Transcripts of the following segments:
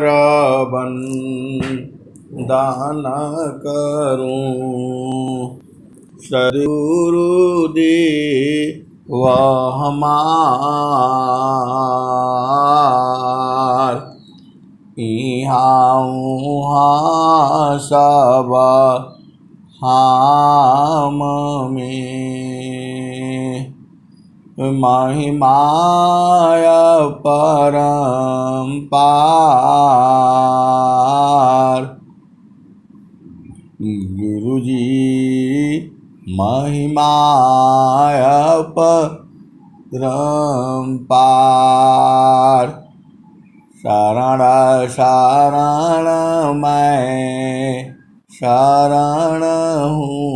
रबन दान करूं सदगुरुदे वह हमार इहाँ उहाँ सब हम में महिमाय परम्पार गुरुजी महिमाय परम्पार शरण शरण मैं शरण हूँ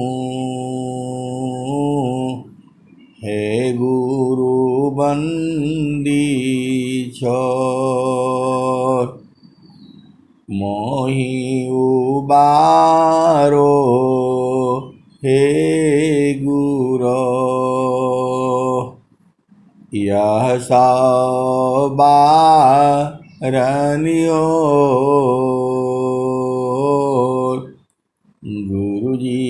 हे गुरु बंदी छोर मोहि उबारो हे गुरो यह सबारनियोर गुरुजी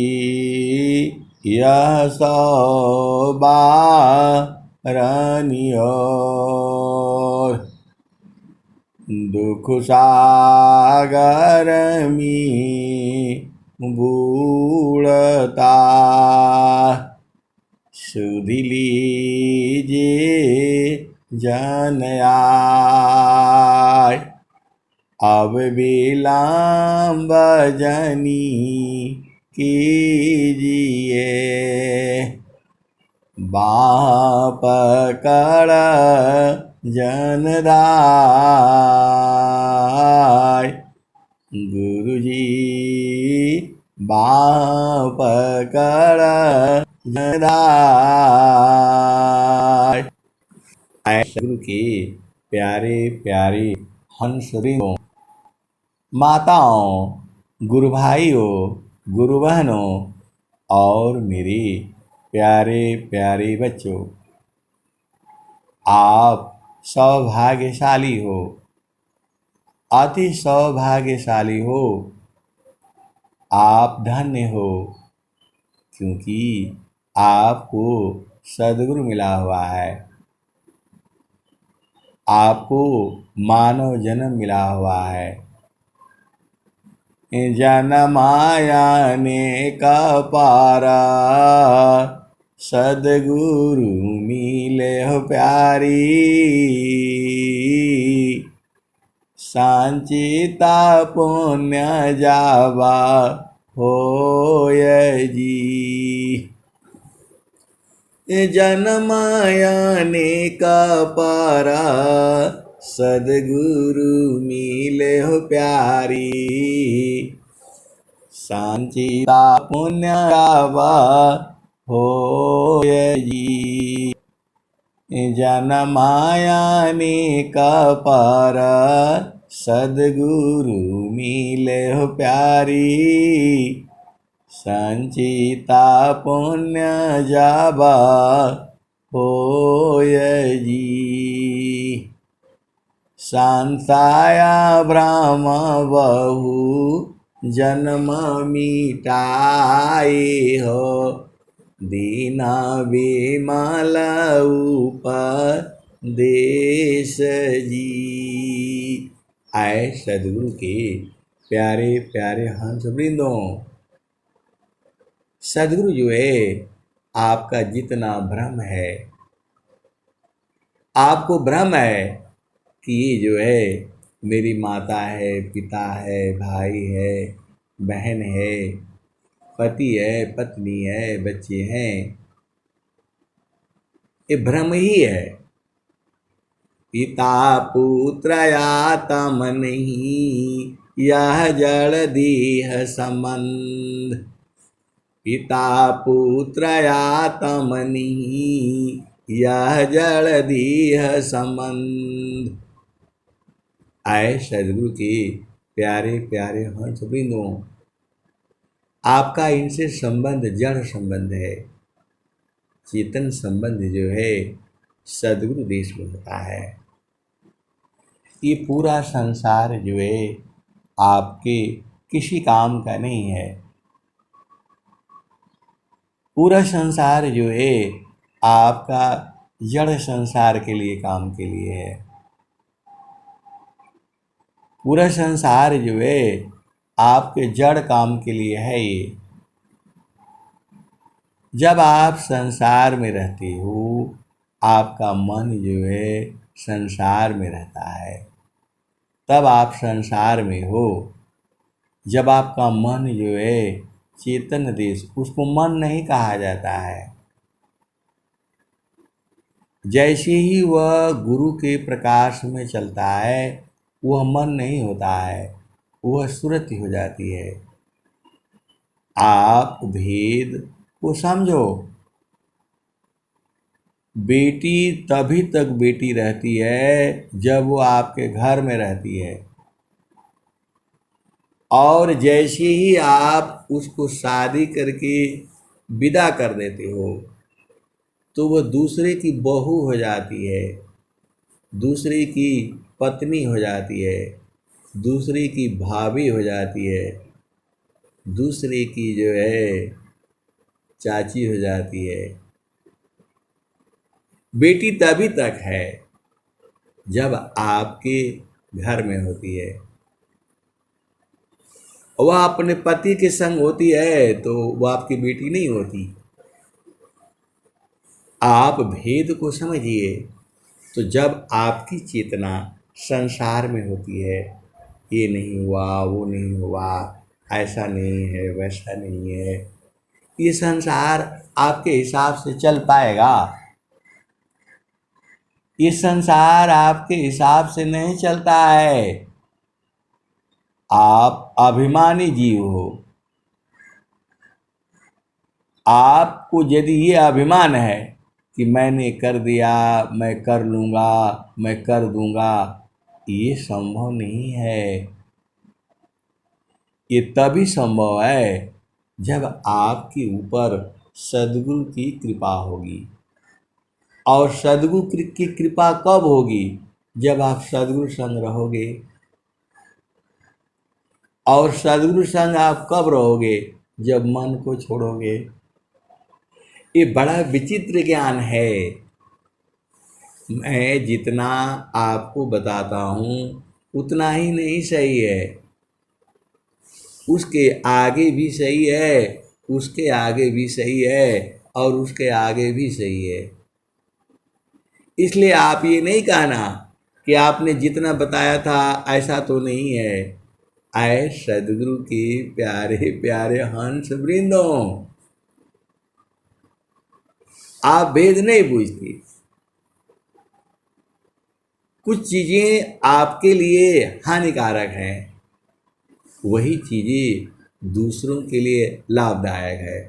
यह सबारनियोर दुख सागर में बूढ़ता सुध लीजिए जन आय अब विलम्ब जनी कीजिए बाँह पकड़ जनदाय गुरुजी बाँह पकड़ जनदाय। सदगुरु के प्यारे प्यारे हंसरियों, माताओं, गुरु भाइयों, गुरु बहनों और मेरे प्यारे प्यारे बच्चों, आप सौभाग्यशाली हो, अति सौभाग्यशाली हो, आप धन्य हो, क्योंकि आपको सद्गुरु मिला हुआ है, आपको मानव जन्म मिला हुआ है। जनमाया ने कपारा सद्गुरु मिले हो प्यारी संचिता पुण्य जावा होय जी। जनमाया ने कपारा सद्गुरु मिले हो प्यारी संचिता पुण्य जावा होय जी। जनमाया ने कपारा सद्गुरु मिले हो प्यारी संचिता पुण्य जावा होय जी। संसाया ब्रह्म बहु जन्म मिटाए हो दीना विमल उपदेश जी। आए सद्गुरु के प्यारे प्यारे हंस वृंदों, सद्गुरु जो है आपका जितना भ्रम है, आपको भ्रम है कि ये जो है मेरी माता है, पिता है, भाई है, बहन है, पति है, पत्नी है, बच्चे हैं, ये भ्रम ही है। पिता पुत्र आत्म नहीं यह जड़ देह संबंध, पिता पुत्र आत्म नहीं यह जड़ देह संबंध। आए सद्गुरु के प्यारे प्यारे हंस वृंदों, आपका इनसे संबंध जड़ संबंध है, चेतन संबंध जो है सद्गुरु देश में होता है। ये पूरा संसार जो है आपके किसी काम का नहीं है। पूरा संसार जो है आपका जड़ संसार के लिए काम के लिए है। पूरा संसार जो है आपके जड़ काम के लिए है। ये जब आप संसार में रहते हो आपका मन जो है संसार में रहता है, तब आप संसार में हो। जब आपका मन जो है चेतन देश, उसको मन नहीं कहा जाता है। जैसे ही वह गुरु के प्रकाश में चलता है वह मन नहीं होता है, वह सुरति हो जाती है। आप भेद को समझो। बेटी तभी तक बेटी रहती है जब वो आपके घर में रहती है, और जैसे ही आप उसको शादी करके विदा कर देते हो तो वह दूसरे की बहू हो जाती है, दूसरे की पत्नी हो जाती है, दूसरे की भाभी हो जाती है, दूसरे की जो है चाची हो जाती है। बेटी तभी तक है जब आपके घर में होती है। वह अपने पति के संग होती है तो वह आपकी बेटी नहीं होती। आप भेद को समझिए। तो जब आपकी चेतना संसार में होती है, ये नहीं हुआ, वो नहीं हुआ, ऐसा नहीं है, वैसा नहीं है, ये संसार आपके हिसाब से चल पाएगा? ये संसार आपके हिसाब से नहीं चलता है। आप अभिमानी जीव हो। आपको यदि ये अभिमान है कि मैंने कर दिया, मैं कर लूँगा, मैं कर दूँगा, ये संभव नहीं है। ये तभी संभव है जब आपके ऊपर सद्गुरु की कृपा होगी। और सद्गुरु की कृपा कब होगी? जब आप सद्गुरु संग रहोगे। और सद्गुरु संग आप कब रहोगे? जब मन को छोड़ोगे। ये बड़ा विचित्र ज्ञान है। मैं जितना आपको बताता हूँ उतना ही नहीं सही है, उसके आगे भी सही है, उसके आगे भी सही है, और उसके आगे भी सही है। इसलिए आप ये नहीं कहना कि आपने जितना बताया था ऐसा तो नहीं है। आए सद्गुरु के प्यारे प्यारे हंस वृंदों, आप भेद नहीं बूझते। कुछ चीज़ें आपके लिए हानिकारक हैं, वही चीज़ें दूसरों के लिए लाभदायक है।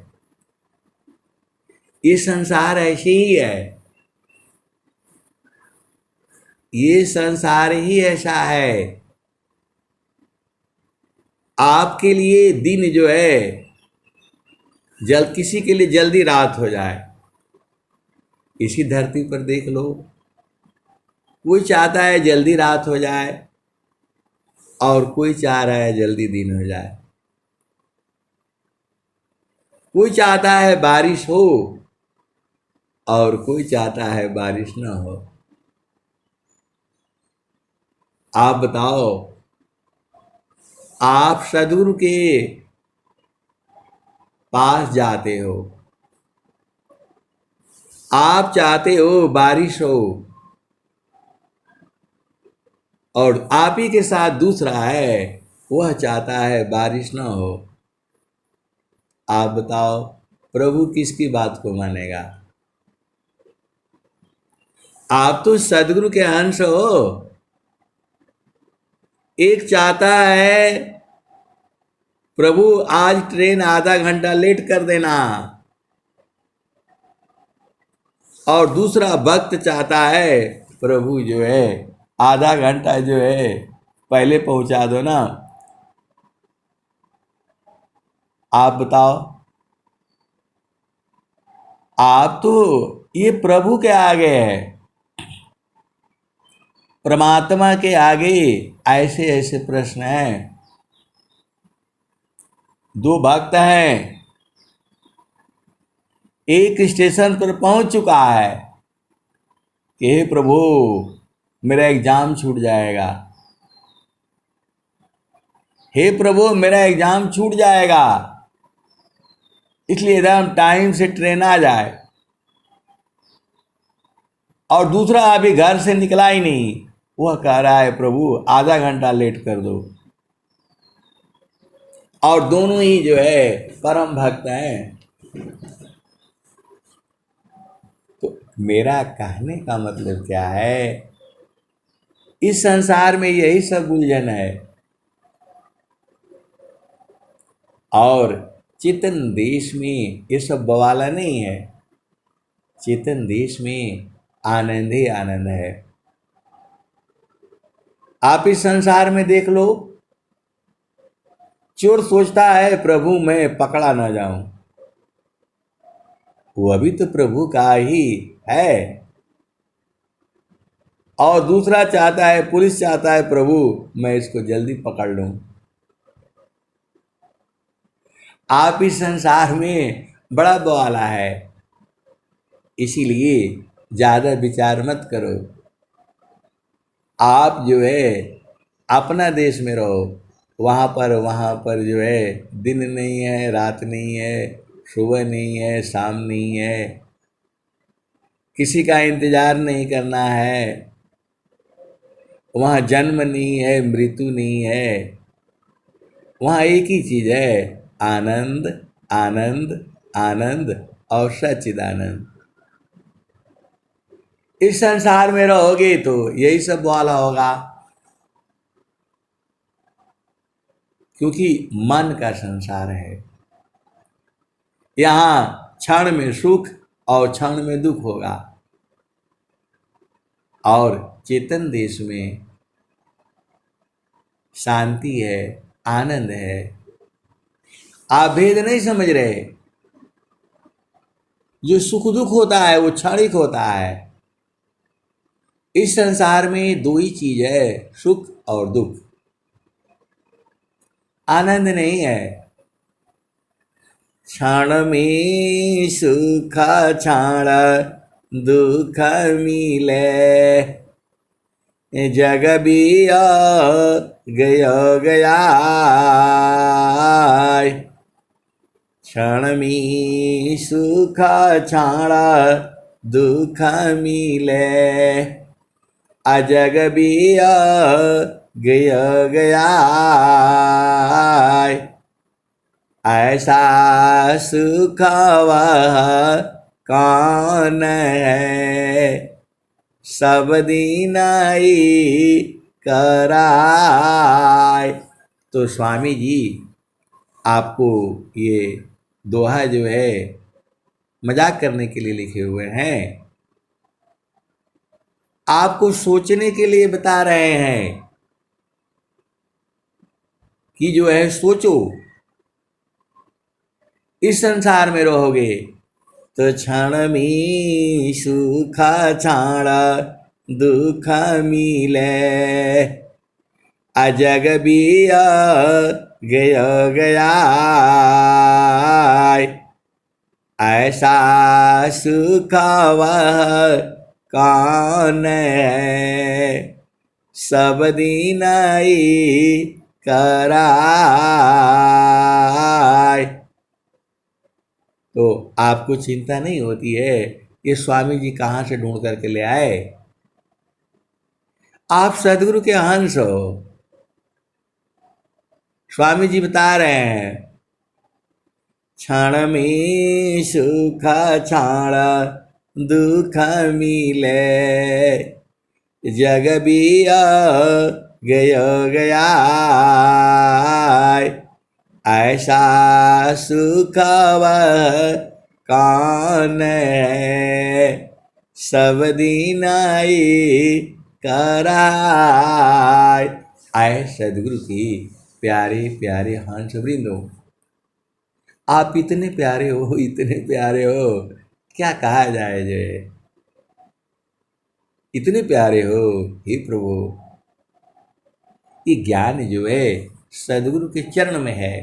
ये संसार ऐसे ही है। ये संसार ही ऐसा है। आपके लिए दिन जो है किसी के लिए जल्दी रात हो जाए। इसी धरती पर देख लो, कोई चाहता है जल्दी रात हो जाए और कोई चाह रहा है जल्दी दिन हो जाए। कोई चाहता है बारिश हो और कोई चाहता है बारिश ना हो। आप बताओ, आप सद्गुरु के पास जाते हो, आप चाहते हो बारिश हो, और आप ही के साथ दूसरा है वह चाहता है बारिश ना हो। आप बताओ, प्रभु किसकी बात को मानेगा? आप तो सद्गुरु के अंश हो। एक चाहता है प्रभु आज ट्रेन आधा घंटा लेट कर देना, और दूसरा भक्त चाहता है प्रभु जो है आधा घंटा जो है पहले पहुंचा दो ना। आप बताओ, आप तो ये प्रभु के आगे है। परमात्मा के आगे ऐसे ऐसे प्रश्न हैं। दो भक्त हैं, एक स्टेशन पर पहुंच चुका है कि हे प्रभु मेरा एग्जाम छूट जाएगा, हे प्रभु मेरा एग्जाम छूट जाएगा, इसलिए एकदम टाइम से ट्रेन आ जाए। और दूसरा अभी घर से निकला ही नहीं, वह कह रहा है प्रभु आधा घंटा लेट कर दो। और दोनों ही जो है परम भक्त हैं। तो मेरा कहने का मतलब क्या है, इस संसार में यही सब उलझन है। और चेतन देश में ये सब बवाला नहीं है। चेतन देश में आनंद ही आनंद है। आप इस संसार में देख लो, चोर सोचता है प्रभु मैं पकड़ा ना जाऊं, वह भी तो प्रभु का ही है। और दूसरा चाहता है, पुलिस चाहता है प्रभु मैं इसको जल्दी पकड़ लूं। आप इस संसार में बड़ा बवाला है, इसीलिए ज्यादा विचार मत करो। आप जो है अपना देश में रहो, वहाँ पर जो है दिन नहीं है, रात नहीं है, सुबह नहीं है, शाम नहीं है, किसी का इंतजार नहीं करना है। वहाँ जन्म नहीं है, मृत्यु नहीं है। वहाँ एक ही चीज है, आनंद आनंद आनंद और सच्चिदानंद। इस संसार में रहोगे तो यही सब वाला होगा, क्योंकि मन का संसार है। यहाँ क्षण में सुख और क्षण में दुख होगा। और चेतन देश में शांति है, आनंद है। आप भेद नहीं समझ रहे। जो सुख दुख होता है वो क्षणिक होता है। इस संसार में दो ही चीज है, सुख और दुख, आनंद नहीं है। क्षण में सुख क्षण दुख मिले, जग बिया गया क्षण में सुख क्षण दुख मिले, अजग बिया गया ऐसा सुख वह कौन है, सब दिन ही कराए। तो स्वामी जी आपको ये दोहा जो है मजाक करने के लिए लिखे हुए हैं, आपको सोचने के लिए बता रहे हैं कि जो है सोचो। इस संसार में रहोगे तो क्षण में सुख क्षण दुख मिले, अजग बिया गया ऐसा सुख वह कौन है, सब दिन ही कराए। तो आपको चिंता नहीं होती है ये स्वामी जी कहाँ से ढूंढ करके ले आए। आप सदगुरु के अंश हो। स्वामी जी बता रहे हैं, क्षण में सुख क्षण दुख मिले, जग बिया गया ऐसा सुख वह कौन है, सब दिन ही कराए। आए सदगुरु की प्यारे प्यारे हंस वृंदो, आप इतने प्यारे हो, इतने प्यारे हो, क्या कहा जाए। जो इतने प्यारे हो हे प्रभु। ये ज्ञान जो है सदगुरु के चरण में है,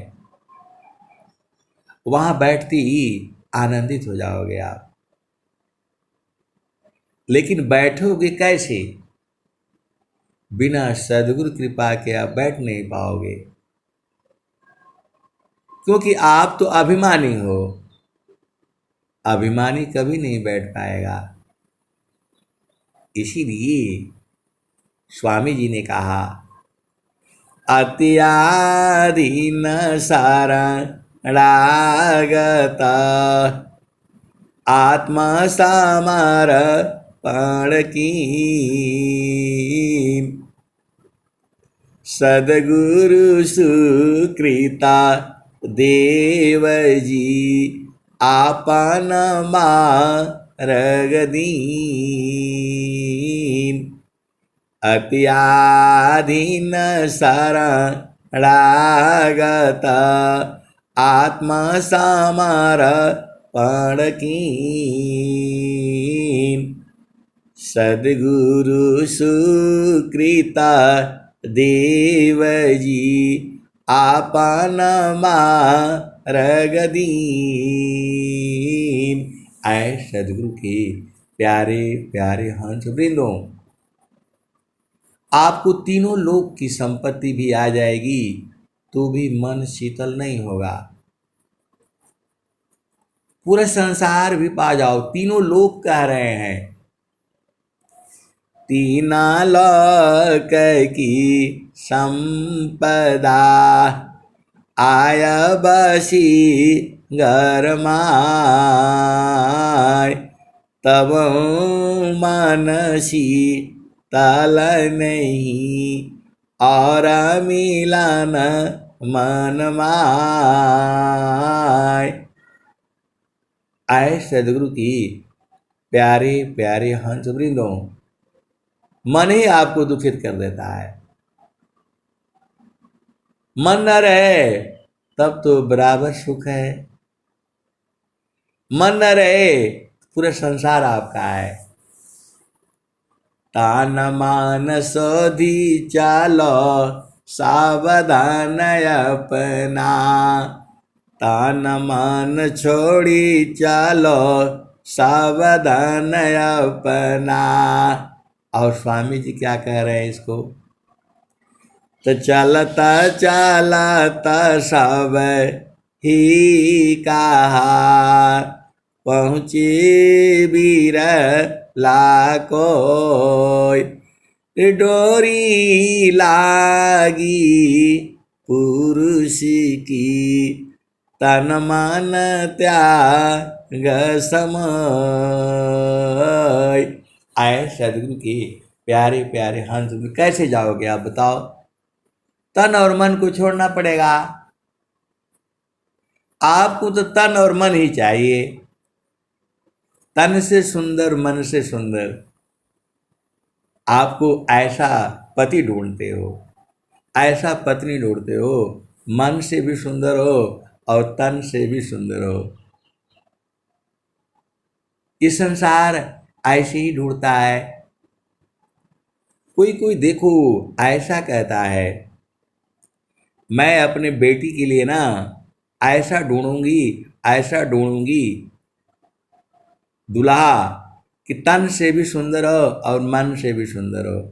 वहां बैठते ही आनंदित हो जाओगे आप। लेकिन बैठोगे कैसे? बिना सदगुरु कृपा के आप बैठ नहीं पाओगे, क्योंकि आप तो अभिमानी हो। अभिमानी कभी नहीं बैठ पाएगा। इसीलिए स्वामी जी ने कहा, अत्याधीन शरण रागता आत्मा समर्पण की, सदगुरु सुकृता देव जी आपन मार्ग दीन। अत्याधीन शरणागत आत्मा समर्पण कीन, सदगुरु सुकृता देव जी आपन मार्ग दीन। आए सदगुरु के प्यारे प्यारे हंस वृंदों, आपको तीनों लोक की संपत्ति भी आ जाएगी तो भी मन शीतल नहीं होगा। पूरा संसार भी पा जाओ, तीनों लोक कह रहे हैं। तीना लोक की संपदा आया बसी घर माय, तब मानसी तल नहीं और मिलन मन माय। आए सदगुरु की प्यारे प्यारे हंस वृंदों, मन ही आपको दुखित कर देता है। मन न रहे तब तो बराबर सुख है, मन न रहे पूरा संसार आपका है। तान मान सोधी चालो सावधान अपना, तान मान छोड़ी चालो सावधान अपना। और स्वामी जी क्या कह रहे हैं इसको, तो चलता चलता सब ही कहा, पहुँचे वीर लाको डोरी लागी पुरुष की, तन मन त्याग समय। आए सदगुरु के प्यारे प्यारे हंस, कैसे जाओगे आप बताओ? तन और मन को छोड़ना पड़ेगा। आपको तो तन और मन ही चाहिए। तन से सुंदर मन से सुंदर। आपको ऐसा पति ढूंढते हो, ऐसा पत्नी ढूंढते हो, मन से भी सुंदर हो और तन से भी सुंदर हो। ये संसार ऐसे ही ढूंढता है। कोई कोई देखो ऐसा कहता है, मैं अपने बेटी के लिए ना ऐसा ढूंढूंगी, ऐसा ढूंढूंगी दुल्हा कि तन से भी सुंदर हो और मन से भी सुंदर हो।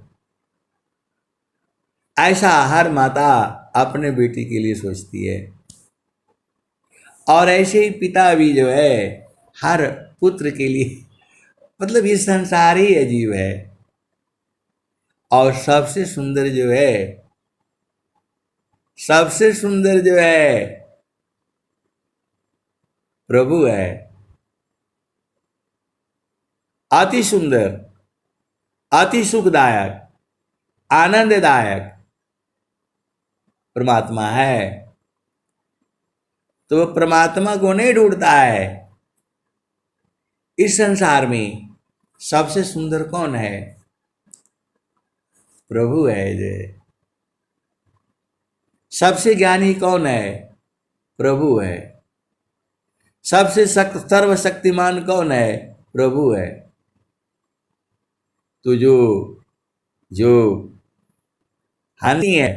ऐसा हर माता अपने बेटी के लिए सोचती है। और ऐसे ही पिता भी जो है हर पुत्र के लिए, मतलब ये संसार ही अजीब है। और सबसे सुंदर जो है, सबसे सुंदर जो है प्रभु है। अति सुंदर, अति सुखदायक, आनंददायक परमात्मा है। तो वो परमात्मा को नहीं ढूंढता है। इस संसार में सबसे सुंदर कौन है? प्रभु है। जय। सबसे ज्ञानी कौन है? प्रभु है। सबसे सर्वशक्तिमान कौन है? प्रभु है। तो जो जो हानि है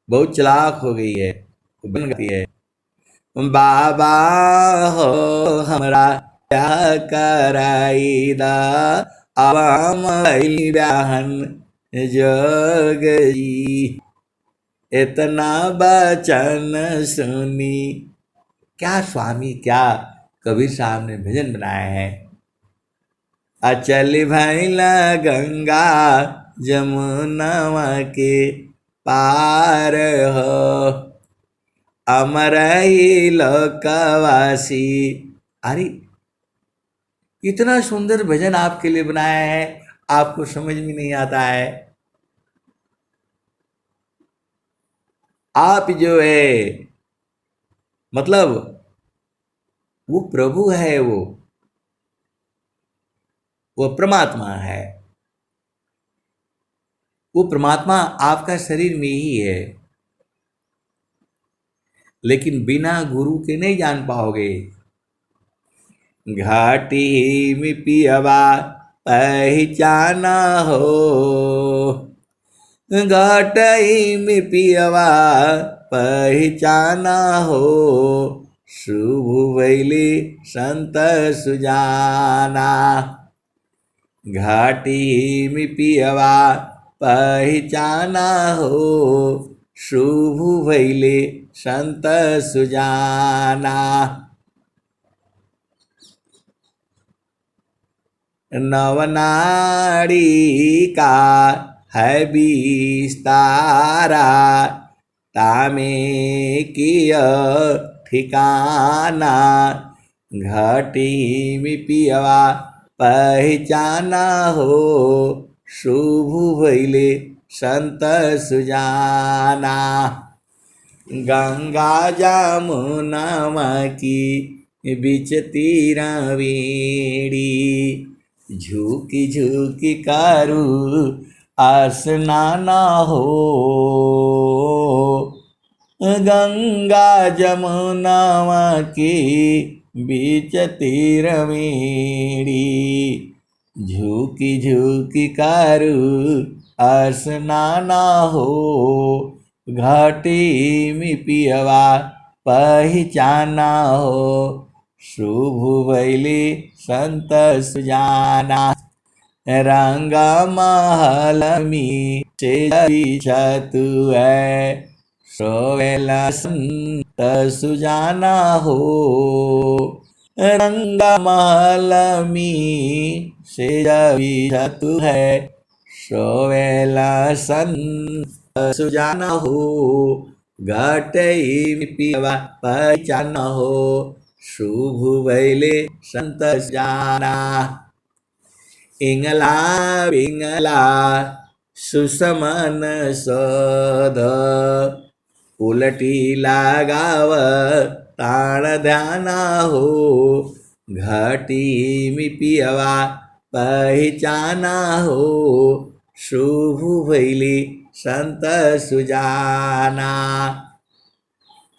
बहुत चालाक हो गई है, वो बन गई है। बाबा हो हमरा क्या कराईदा, आवाम ब्याहन जोग जी, इतना बचन सुनी। क्या स्वामी, क्या कबीर साहब ने भजन बनाए हैं। अचल भैला गंगा जमुनवा के पार हो, अमर ही लोकवासी। अरे इतना सुंदर भजन आपके लिए बनाया है, आपको समझ में नहीं आता है। आप जो है मतलब वो प्रभु है, वो परमात्मा है। वो परमात्मा आपका शरीर में ही है, लेकिन बिना गुरु के नहीं जान पाओगे। घाटी में पियवा पहचाना हो, घाटी में पियवा पहचाना हो, शुभ वैली संत सुजाना। घाटी में पियवा पहचाना हो, शुभ वैली संत सुजाना। नवनाड़ी का है विस्तारा, तामे किय ठिकाना। घटी में पियवा पहचाना हो, शुभ भैले संत सुजाना। गंगा जमुना की बीच तीरावेड़ी, झुकी झुकी कारू स्नाना हो। गंगा जमुना की बीच तीरवेड़ी, झुकी झुकी कारू स्नाना हो। घाटी में पियवा पहचाना हो, शुभ वैली संत सुजाना। रंगा महल में तू है, सोवेला संत सुजाना हो। रंगा महल में तू है, सोवेला संत सुजाना हो। घाटी में पियवा पहचाना हो, शुभ वैले संत सुजाना। इंगला पिंगला सुसमन सोध, उलटी लगाव ताण ध्याना हो। घाटी में पियवा पहचाना हो, शुभ वैली संत सुजाना।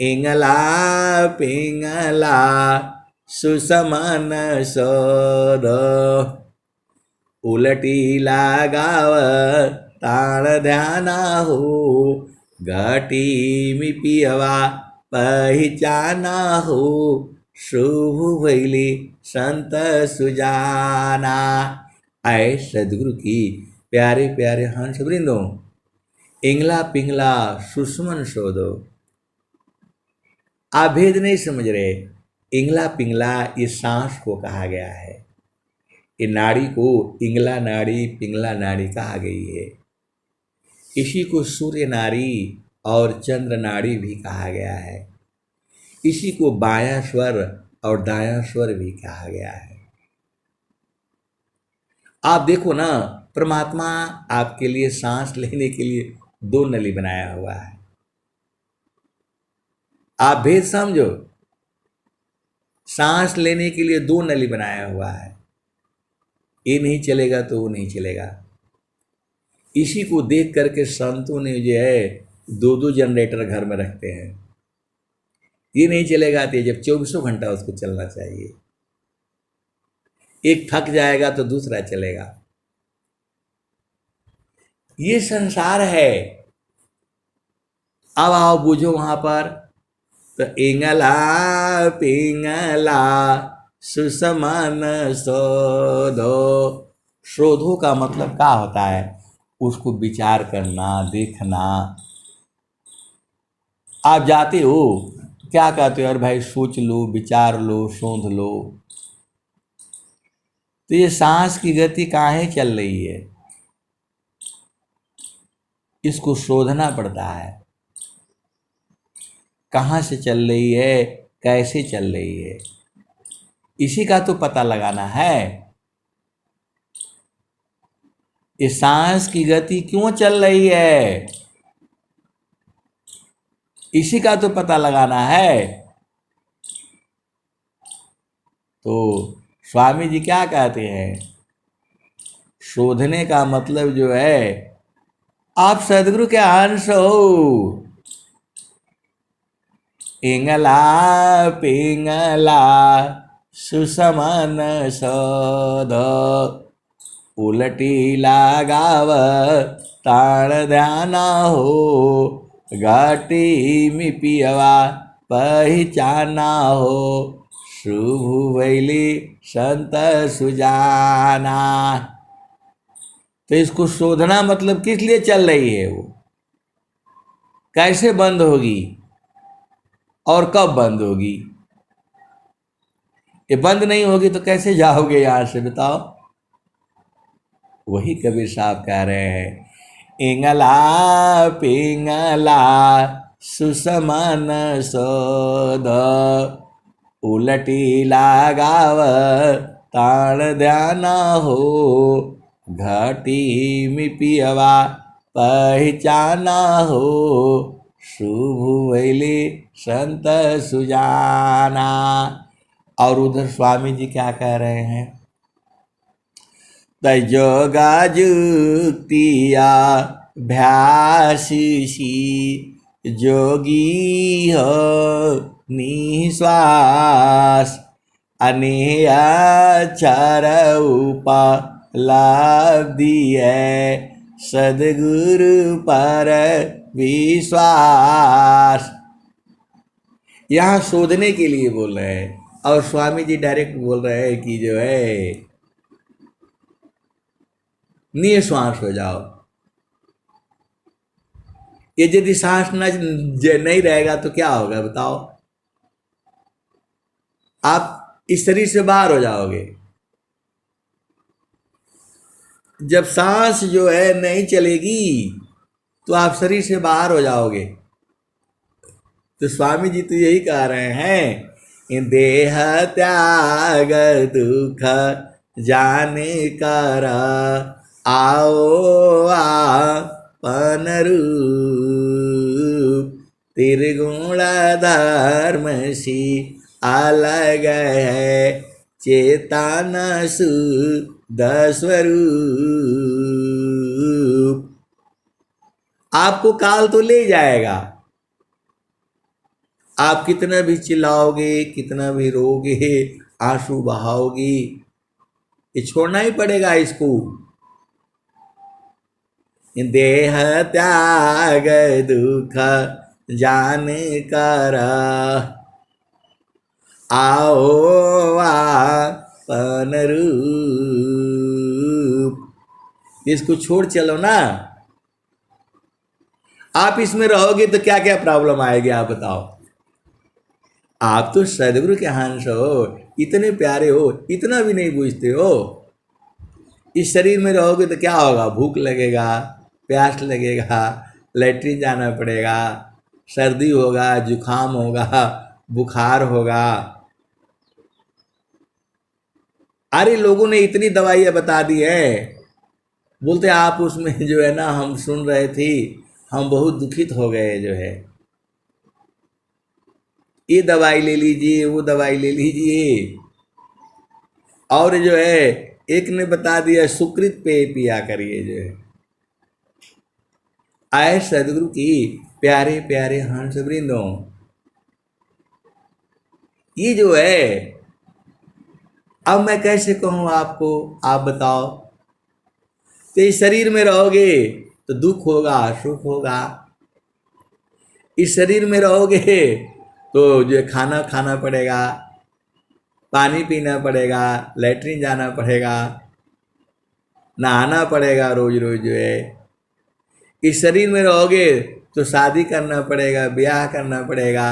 इंगला पिंगला सुसमन सोध, उलटी लगाव ताण ध्याना हो। घाटी में पियवा पहचाना हो, शुभ वैली संत सुजाना। आए सदगुरु की प्यारे प्यारे हंस वृंदों, इंगला पिंगला सुषमन शोधो। आप भेद नहीं समझ रहे। इंगला पिंगला ये सांस को कहा गया है। ये नाड़ी को इंगला नाड़ी पिंगला नाड़ी कहा गई है। इसी को सूर्य नाड़ी और चंद्र नाड़ी भी कहा गया है। इसी को बायां स्वर और दायां स्वर भी कहा गया है। आप देखो ना, परमात्मा आपके लिए सांस लेने के लिए दो नली बनाया हुआ है। आप भेद समझो, सांस लेने के लिए दो नली बनाया हुआ है। ये नहीं चलेगा तो वो नहीं चलेगा। इसी को देख करके संतों ने जो है दो दो जनरेटर घर में रखते हैं। ये नहीं चलेगा तो जब 24 घंटा उसको चलना चाहिए। एक थक जाएगा तो दूसरा चलेगा। ये संसार है। अब आओ बूझो वहां पर। तो इंगला पिंगला सुसमान शोधो। शोधो का मतलब क्या होता है? उसको विचार करना, देखना। आप जाते हो तो क्या कहते हो? अरे भाई सोच लो, विचार लो, शोध लो। तो ये सांस की गति काहे चल रही है, इसको शोधना पड़ता है। कहाँ से चल रही है, कैसे चल रही है, इसी का तो पता लगाना है। ये सांस की गति क्यों चल रही है, इसी का तो पता लगाना है। तो स्वामी जी क्या कहते हैं? शोधने का मतलब जो है, आप सदगुरु के अंश हो। इंगला पिंगला सुसमन सद। उलटी लगाव ताण ध्याना हो। घाटी मी पियवा पहचाना हो। शुभ वैली संत सुजाना। तो इसको शोधना मतलब किस लिए चल रही है, वो कैसे बंद होगी और कब बंद होगी? ये बंद नहीं होगी तो कैसे जाओगे यहां से, बताओ? वही कबीर साहब कह रहे हैं, इंगला पिंगला सुसमन सोध। उलटी लगाव ताण ध्याना हो। घाटी मी पियवा पहचाना हो। शुभ वैली संत सुजाना। और उधर स्वामी जी क्या कह रहे हैं? तजोगा जुक्तिया भ्यासिसी जोगी हो निश्वास। अनेयाचार उपलब्धि है सदगुरु पर विश्वास। यहाँ शोधने के लिए बोल रहे हैं, और स्वामी जी डायरेक्ट बोल रहे हैं कि जो है निश्वास हो जाओ। ये यदि सांस नहीं रहेगा तो क्या होगा, बताओ? आप इस शरीर से बाहर हो जाओगे। जब सांस जो है नहीं चलेगी तो आप शरीर से बाहर हो जाओगे। तो स्वामी जी तो यही कह रहे हैं, देह त्याग दुख जाने कर आओ आपन रूप। त्रिगुण धर्म सी अलग है चेतन शुद्ध स्वरूप। आपको काल तो ले जाएगा। आप कितना भी चिल्लाओगे, कितना भी रोगे, आंसू बहाओगी, ये छोड़ना ही पड़ेगा इसको। देह त्याग दुख जाने कर आओ आपन रूप। इसको छोड़ चलो ना। आप इसमें रहोगे तो क्या क्या प्रॉब्लम आएगी, आप बताओ? आप तो सदगुरु के हंस हो, इतने प्यारे हो, इतना भी नहीं बूझते हो। इस शरीर में रहोगे तो क्या होगा? भूख लगेगा, प्यास लगेगा, लैट्रिन जाना पड़ेगा, सर्दी होगा, जुखाम होगा, बुखार होगा। अरे लोगों ने इतनी दवाइयाँ बता दी है, बोलते आप उसमें जो है ना, हम सुन रहे थे, हम बहुत दुखित हो गए जो है। ये दवाई ले लीजिए, वो दवाई ले लीजिए। और जो है एक ने बता दिया सुकृत पे पिया करिए जो है। आए सदगुरु की प्यारे प्यारे हंस वृंदों, ये जो है अब मैं कैसे कहूँ आपको, आप बताओ? तो इस शरीर में रहोगे तो दुख होगा सुख होगा। इस शरीर में रहोगे तो जो खाना खाना पड़ेगा, पानी पीना पड़ेगा, लैट्रिन जाना पड़ेगा, नहाना पड़ेगा रोज रोज जो है। इस शरीर में रहोगे तो शादी करना पड़ेगा, ब्याह करना पड़ेगा,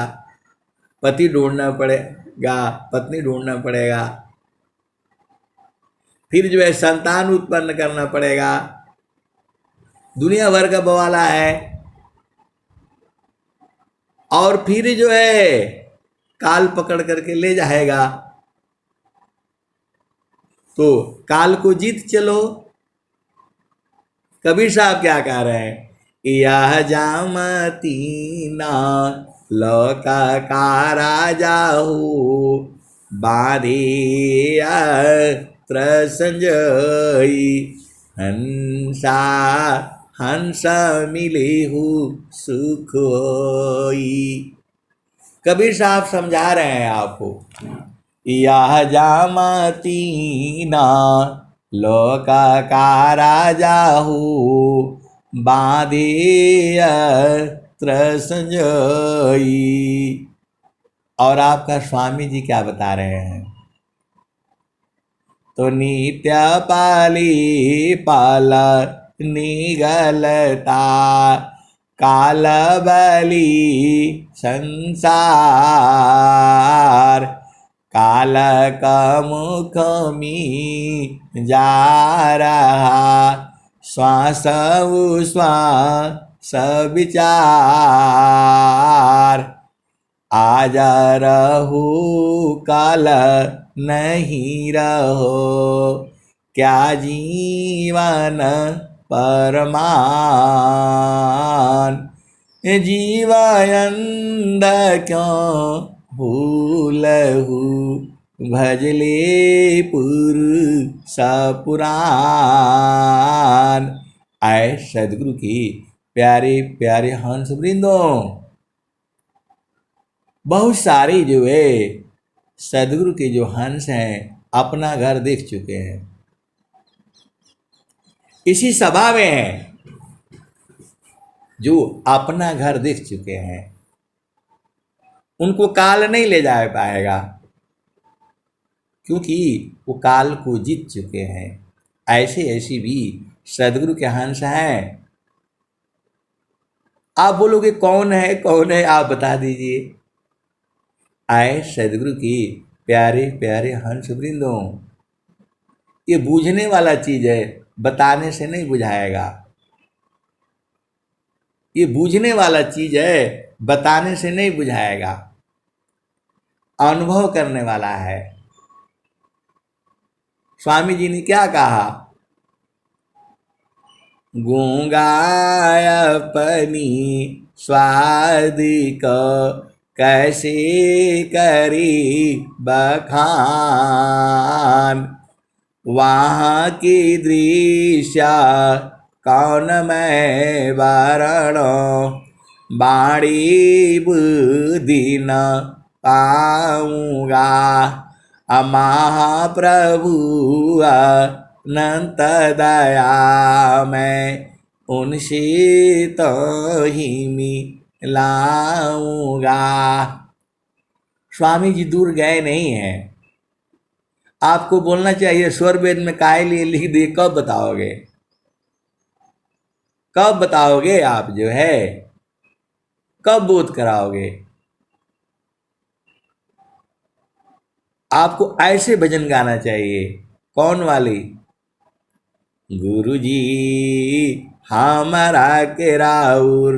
पति ढूंढना पड़ेगा, पत्नी ढूंढना पड़ेगा, फिर जो है संतान उत्पन्न करना पड़ेगा। दुनिया भर का बवाला है। और फिर जो है काल पकड़ करके ले जाएगा। तो काल को जीत चलो। कबीर साहब क्या कह रहे हैं? यह जामती ना लौका का राजा हो, बाधिया संजयी, हंसा हंस मिले हो सुख होई। कबीर साहब समझा रहे हैं आपको, यह जामती ना लोका का राजा हो, बाधे संजयी। और आपका स्वामी जी क्या बता रहे हैं? तो नित्य पाली पाला निगलता, काल बली संसार, काल का मुख में जा रहा, श्वास उश्वास विचार। आज रहो काल नहीं रहो, क्या जीवन परमान। जीवानंद क्यों भूलहु, भजले पुरुष पुराण। आए सदगुरु की प्यारे प्यारे हंस वृंदों, बहुत सारे जो है सदगुरु के जो हंस हैं अपना घर देख चुके हैं, इसी सभा में हैं जो अपना घर देख चुके हैं। उनको काल नहीं ले जा पाएगा, क्योंकि वो काल को जीत चुके हैं। ऐसे ऐसी भी सदगुरु के हंस हैं। आप बोलोगे कौन है कौन है, आप बता दीजिए। आए सदगुरु की प्यारे प्यारे हंस वृंदों, ये बूझने वाला चीज है, बताने से नहीं बुझाएगा। ये बूझने वाला चीज है, बताने से नहीं बुझाएगा, अनुभव करने वाला है। स्वामी जी ने क्या कहा? गूंगाय अपनी स्वाद को कैसे करी बखान, वहाँ की दृश्य कौन मैं वरण, बाड़ी बुद्धि न पाऊँगा। महाप्रभु अनंत दया मैं उनसे तो ही मिलाऊंगा। स्वामी जी दूर गए नहीं हैं। आपको बोलना चाहिए स्वर वेद में काहे लिए लिख दिए, कब बताओगे? कब बताओगे? आप जो है कब बोध कराओगे? आपको ऐसे भजन गाना चाहिए। कौन वाली? गुरुजी हमारा के राउर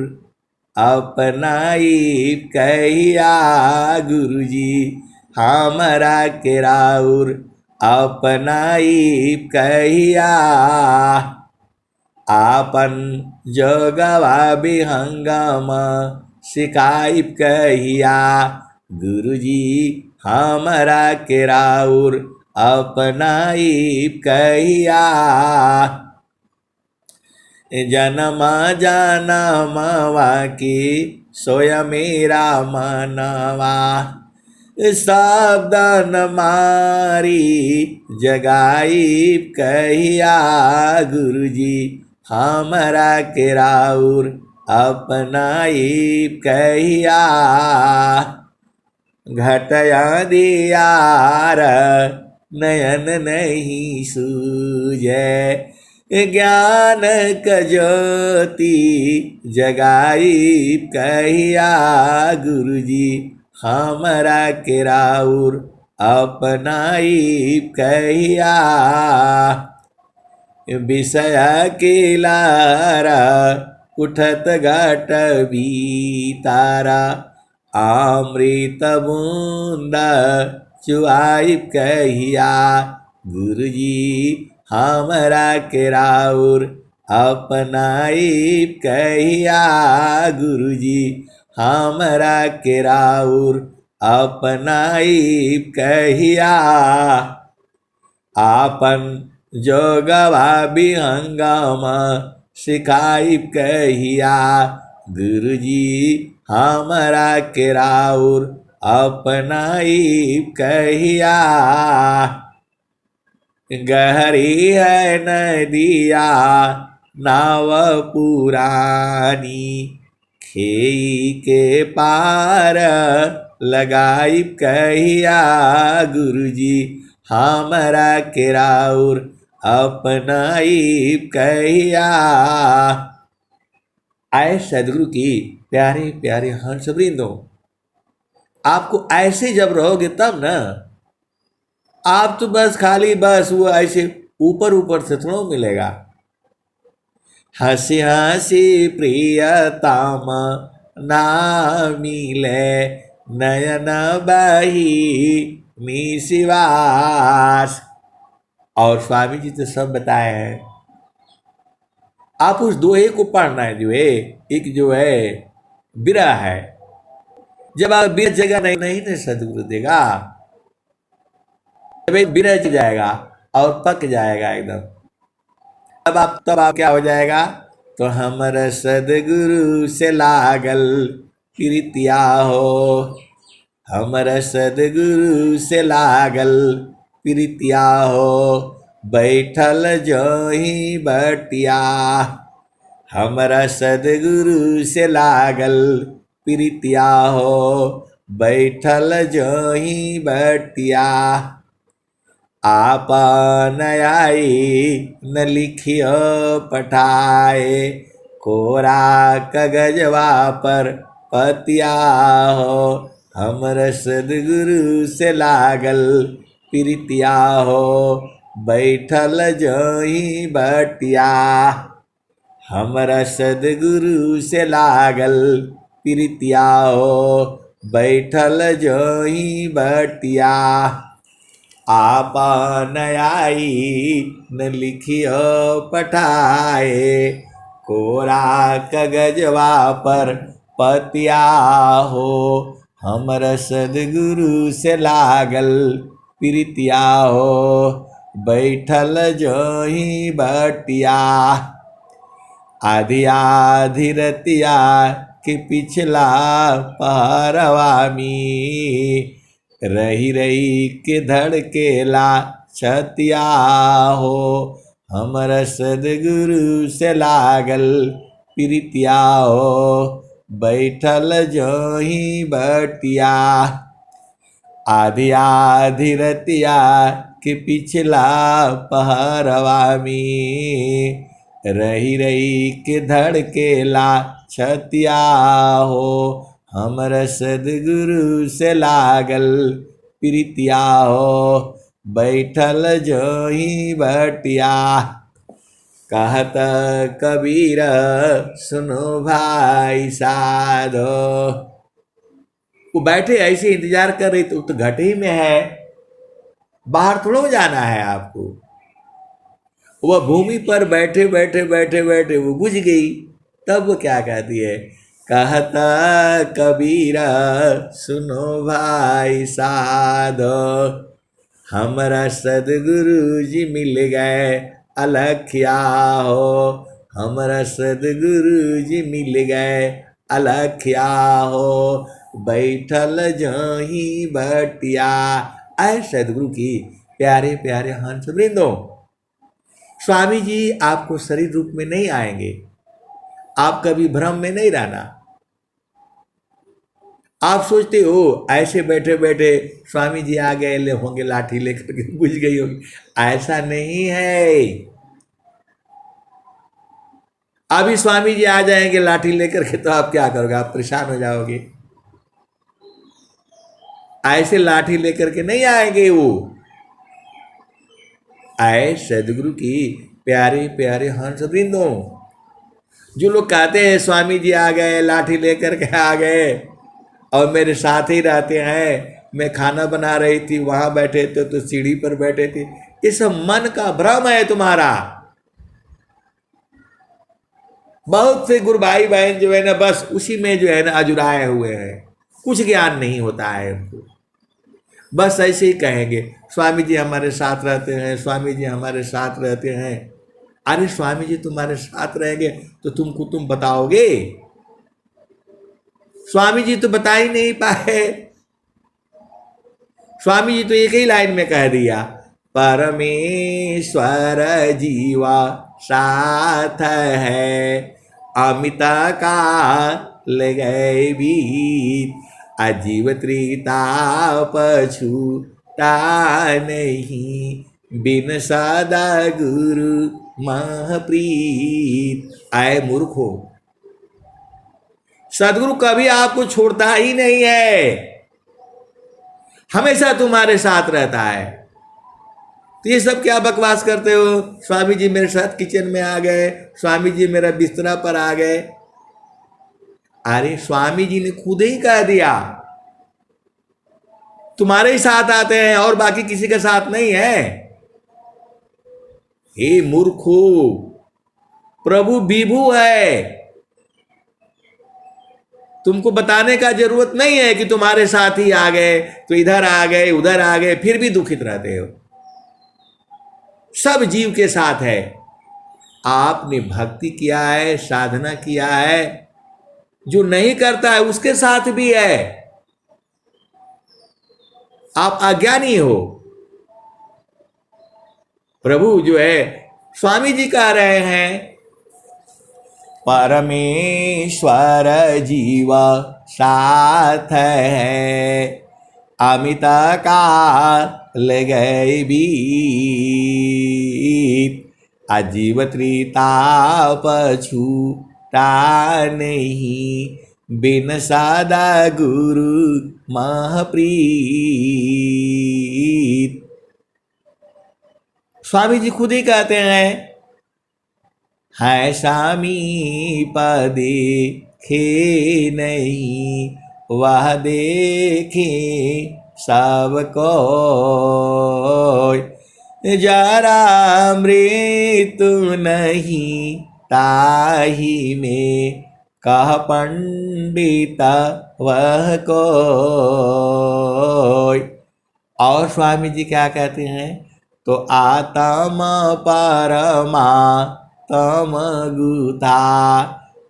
अपनाई कहिया, गुरुजी हमारा के राउर अपनाई कहिया, आपन जोगवा विहंगम सिखाई कहिया, गुरुजी हमारा के राउर अपनाई कहिया। जन्म जनमवा की सोय मेरा मनवा, शब्द मारी जगाई कहिया, गुरुजी हमरा के राउर अपनाई कहिया। घटया दियार नयन नहीं सूझे, ज्ञान क ज्योति जगाई कहिया। गुरुजी हमरा के राउर अपनाई कहिया। विषय के लारा उठत घट बीतारा, अमृत बूंदा चुआई कहिया। गुरुजी हमरा के राउर अपनाई कहिया। गुरुजी हमरा के राउर अपनाई कहिया। आपन जोगवा विहंगम सिखाई कहिया। गुरुजी हमरा के राउर अपनाई कहिया। गहरी है नदिया नाव पुरानी, खेई के पार लगाई कहिया। गुरुजी हमरा के राउर अपनाई कहिया। आए सदगुरु की प्यारे प्यारे हंस वृंदों, आपको ऐसे जब रहोगे तब ना, आप तो बस खाली बस वो ऐसे ऊपर ऊपर से थोड़ा मिलेगा। हंसी हंसी प्रियतम ना मिले, नयन बही निशिवास। और स्वामी जी तो सब बताए हैं, आप उस दोहे को पढ़ना है। जो है एक जो है बिरह है, जब आप बिरह जगह नहीं ना सदगुरु देगा, जब एक बिरह जाएगा और पक जाएगा एकदम, तब आप क्या हो जाएगा, तो हमर सदगुरु से लागल प्रीतिया हो। हमर सदगुरु से लागल प्रीतिया हो, बैठल जोही बटिया। हमरा सदगुरु से लागल प्रीतिया हो, बैठल जोही बटिया। आपन आई न लिखियो पठाए, कोरा कागजवा पर पतिया हो। हमर सदगुरु से लागल प्रीतिया हो, बैठल जोही बटिया। हमरा सदगुरु से लागल प्रीतिया हो, बैठल जोही बटिया। आपन आई न लिखियो पठाए, कोरा कागजवा पर पतिया हो। हमर सदगुरु से लागल प्रीतिया हो, बैठल जोही बटिया। आधी आधी रतिया के पिछला पहरवा में, रही रही के धड़केला छतिया हो। हमर सदगुरु से लागल प्रीतिया हो, बैठल जोही बटिया। आधी आधी रतिया के पिछला पहरवा में, रही रही के धड़केला छतिया हो। हमर सदगुरु से लागल प्रीतिया हो, बैठल जोही बटिया। कहत कबीर सुनो भाई साधो, वो बैठे ऐसे इंतजार कर रही, तो घटे ही में है, बाहर थोड़ा जाना है आपको। वह भूमि पर बैठे बैठे बैठे बैठे वो बुझ गई। तब वो क्या कहती है, कहता कबीरा सुनो भाई साधो, हमरा सदगुरु जी मिल गए अलखिया हो। हमरा सदगुरु जी मिल गए अलखिया हो, बैठल जही बटिया। आए सदगुरु की प्यारे प्यारे हंस वृंदो, स्वामी जी आपको शरीर रूप में नहीं आएंगे, आप कभी भ्रम में नहीं रहना। आप सोचते हो ऐसे बैठे बैठे स्वामी जी आ गए, ले होंगे लाठी लेकर के, बुझ गई होगी, ऐसा नहीं है। अभी स्वामी जी आ जाएंगे लाठी लेकर के तो आप क्या करोगे, आप परेशान हो जाओगे। ऐसे लाठी लेकर के नहीं आएंगे वो। आए सदगुरु की प्यारे प्यारे हंस वृंदों। जो लोग कहते हैं स्वामी जी आ गए, लाठी लेकर के आ गए और मेरे साथ ही रहते हैं, मैं खाना बना रही थी वहां बैठे थे तो सीढ़ी पर बैठे थे, ये सब मन का भ्रम है तुम्हारा। बहुत से गुरु भाई बहन जो है ना बस उसी में जो है ना अजुराए हुए हैं, कुछ ज्ञान नहीं होता है उनको। बस ऐसे ही कहेंगे स्वामी जी हमारे साथ रहते हैं, स्वामी जी हमारे साथ रहते हैं। अरे स्वामी जी तुम्हारे साथ रहेंगे तो तुम बताओगे? स्वामी जी तो बता ही नहीं पाए। स्वामी जी तो एक ही लाइन में कह दिया, परमेश्वर जीवा साथ है, अमिता का ले गए बीत, अजीव त्रिताप छूटा नहीं, बिन सदा गुरु महप्रीत। आए मूर्खो, सदगुरु कभी आपको छोड़ता ही नहीं है, हमेशा तुम्हारे साथ रहता है। तो ये सब क्या बकवास करते हो? स्वामी जी मेरे साथ किचन में आ गए, स्वामी जी मेरा बिस्तरा पर आ गए। अरे स्वामी जी ने खुद ही कह दिया तुम्हारे ही साथ आते हैं और बाकी किसी के साथ नहीं है। हे मूर्खो, प्रभु विभु है, तुमको बताने का जरूरत नहीं है कि तुम्हारे साथ ही आ गए तो इधर आ गए उधर आ गए फिर भी दुखित रहते हो। सब जीव के साथ है। आपने भक्ति किया है, साधना किया है, जो नहीं करता है उसके साथ भी है। आप अज्ञानी हो। प्रभु जो है स्वामी जी कह रहे हैं, परमेश्वर जीवा साथ है, अमिता का ले गए बीत, अजीव त्रिताप छूटा नहीं, बिन सदा गुरु महप्रीत। स्वामी जी खुद ही कहते हैं, है समीप देखे नहीं, वह देखे सबको, जरा मृत्यु नहीं ताही में, कह पंडित वह को। और स्वामी जी क्या कहते हैं, तो आत्म परमा तम गुथा,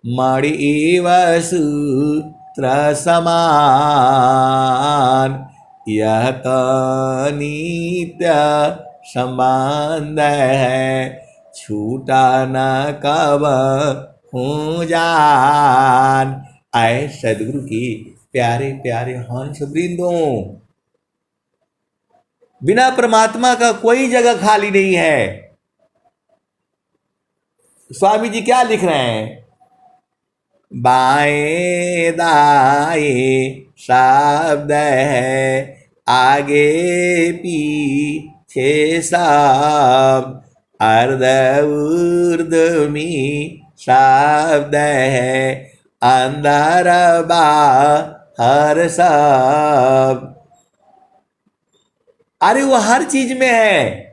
मणि सूत्र समान, यह तो नित्य संबंध है, छूटा न कब हूँ जान। आए सदगुरु की प्यारे प्यारे हंस वृंदों, बिना परमात्मा का कोई जगह खाली नहीं है। स्वामी जी क्या लिख रहे हैं, बाएं दाएं शब्द है, आगे पीछे शब्द, अर्ध ऊर्ध्वमी शब्द है, अंदर बाहर शब्द। अरे वो हर चीज में है।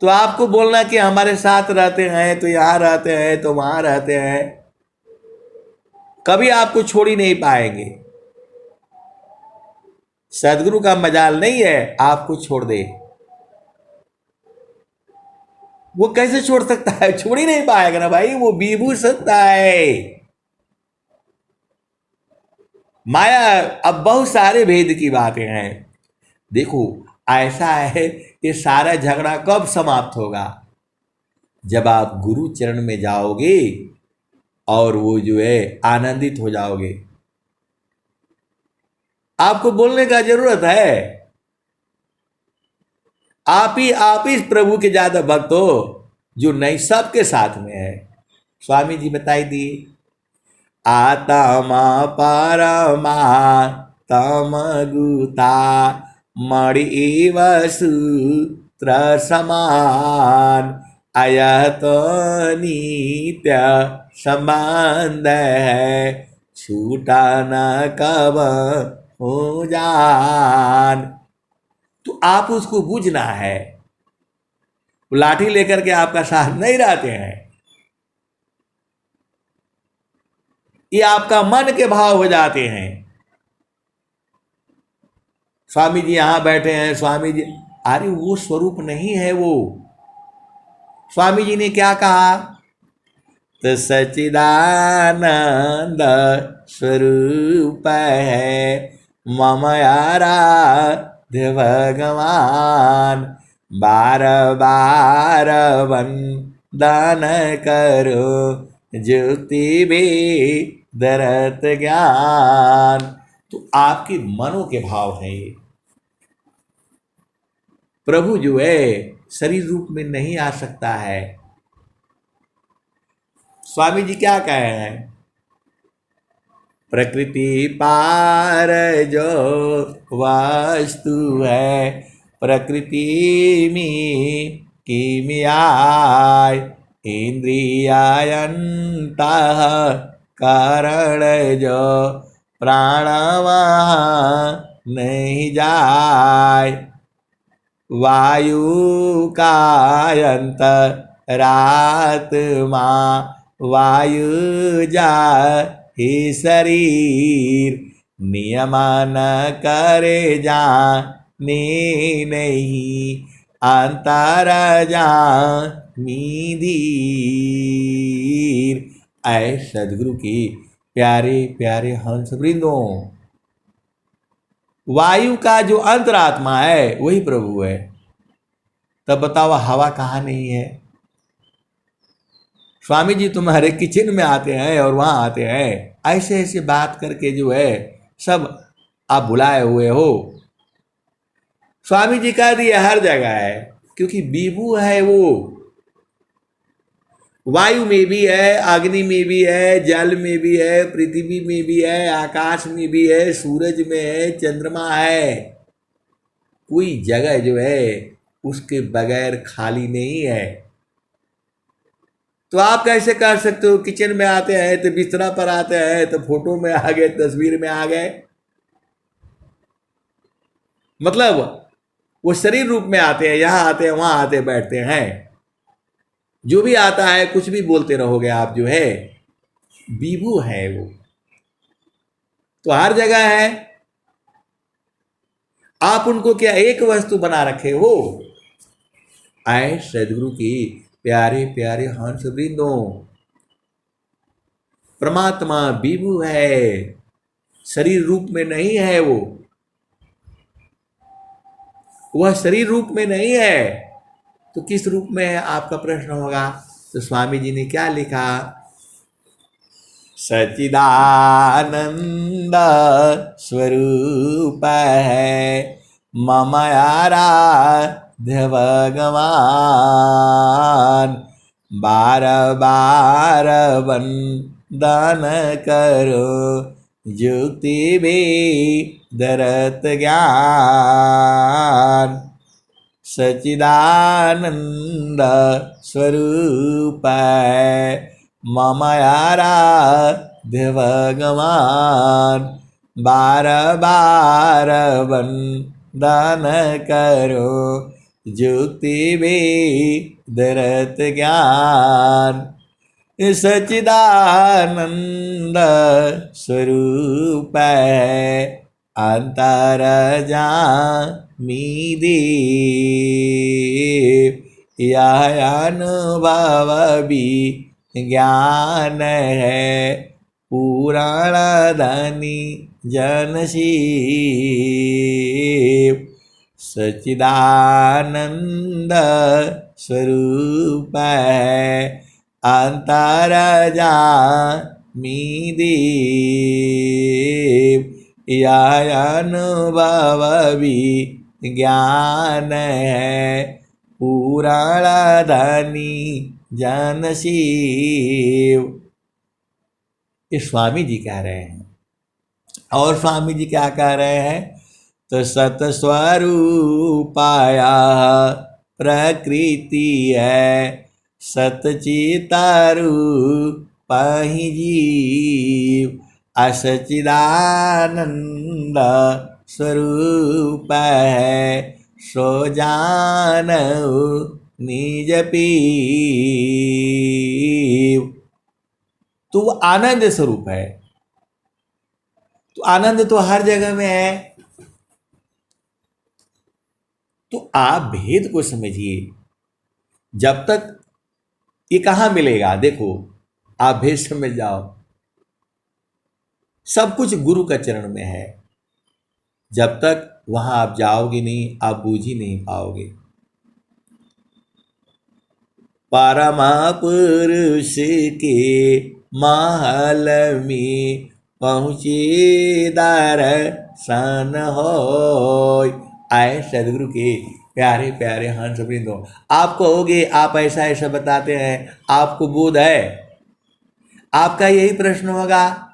तो आपको बोलना कि हमारे साथ रहते हैं तो यहां रहते हैं तो वहां रहते हैं, कभी आपको छोड़ ही नहीं पाएंगे। सदगुरु का मजाल नहीं है आपको छोड़ दे। वो कैसे छोड़ सकता है? छोड़ ही नहीं पाएगा ना भाई, वो विभू सत्ता है। माया अब बहुत सारे भेद की बातें हैं। देखो ऐसा है ये सारा झगड़ा कब समाप्त होगा? जब आप गुरु चरण में जाओगे और वो जो है आनंदित हो जाओगे। आपको बोलने का जरूरत है, आप ही प्रभु के ज्यादा भक्त हो जो नहीं सबके साथ में है। स्वामी जी बताई दी, आत्मा परमा तम गुता मणि सूत्र समान, आया तो नित्य संबंध है, छूटा न कब हो जान। तो आप उसको बूझना है। वो लाठी लेकर के आपका साथ नहीं रहते हैं, ये आपका मन के भाव हो जाते हैं। स्वामी जी यहां बैठे हैं, स्वामी जी, अरे वो स्वरूप नहीं है वो। स्वामी जी ने क्या कहा? तो सच्चिदानंद स्वरूप है मम आराध्य भगवान, बार बार वंदन करो ज्योति भी दरत ज्ञान। तो आपके मनो के भाव है ये। प्रभु जो है शरीर रूप में नहीं आ सकता है। स्वामी जी क्या कहे हैं? प्रकृति पार जो वस्तु है, प्रकृति में किमियाय, इंद्रियायंतः कारण जो प्राण वहाँ नहीं जाय, वायु कायंतरात्मा वायु जा ही शरीर, नियमन करे जाने नहीं, अंतर जानी धीर। ऐ सदगुरु की प्यारे प्यारे हंस वृंदों, वायु का जो अंतरात्मा है वही प्रभु है। तब बताओ हवा कहाँ नहीं है? स्वामी जी तुम्हारे किचन में आते हैं और वहां आते हैं, ऐसे ऐसे बात करके जो है सब आप बुलाए हुए हो। स्वामी जी कह दिए हर जगह है, क्योंकि विभु है वो। वायु में भी है, अग्नि में भी है, जल में भी है, पृथ्वी में भी है, आकाश में भी है, सूरज में है, चंद्रमा है। कोई जगह जो है उसके बगैर खाली नहीं है। तो आप कैसे कर सकते हो? किचन में आते हैं तो बिस्तरा पर आते हैं तो फोटो में आ गए, तस्वीर में आ गए, मतलब वो शरीर रूप में आते हैं, यहां आते हैं, वहां आते बैठते हैं। जो भी आता है कुछ भी बोलते रहोगे आप, जो है विभु है वो, तो हर जगह है। आप उनको क्या एक वस्तु बना रखे हो? आए सदगुरु की प्यारे प्यारे हंस वृंदों, परमात्मा विभु है, शरीर रूप में नहीं है वो। वह शरीर रूप में नहीं है तो किस रूप में है आपका प्रश्न होगा। तो स्वामी जी ने क्या लिखा? सच्चिदानंद स्वरूप है मम आराध्य भगवान, बार बार वंदन करो ज्योति भी दरत ज्ञान। सच्चिदानंद स्वरूप है मम आराध्य भगवान, बार बार वंदन करो ज्योति भी दरत ज्ञान। सच्चिदानंद स्वरूप है अंतर जामी देव, यह अनुभव भी ज्ञान है पुराण धनी जन शिव। सच्चिदानंद स्वरूप है अंतर जामी देव यह अनुभव ज्ञान है पुराण धनी जन शिव। ये स्वामी जी कह रहे हैं। और स्वामी जी क्या कह रहे हैं? तो सतस्वरूपाया प्रकृति है सतचितारूप ही जीव असचिदानंद स्वरूप है सो जानऊ निज पीव। तो वो आनंद स्वरूप है। तो आनंद तो हर जगह में है। तो आप भेद को समझिए। जब तक ये कहाँ मिलेगा? देखो, आप भेद समझ जाओ। सब कुछ गुरु का चरण में है। जब तक वहां आप जाओगे नहीं, आप बूझ ही नहीं पाओगे। परमा पुरुष के महल में पहुँचे दर्शन होय। आए सदगुरु के प्यारे प्यारे हंस वृंदो। आप कहोगे आप ऐसा ऐसा बताते हैं, आपको बोध है? आपका यही प्रश्न होगा।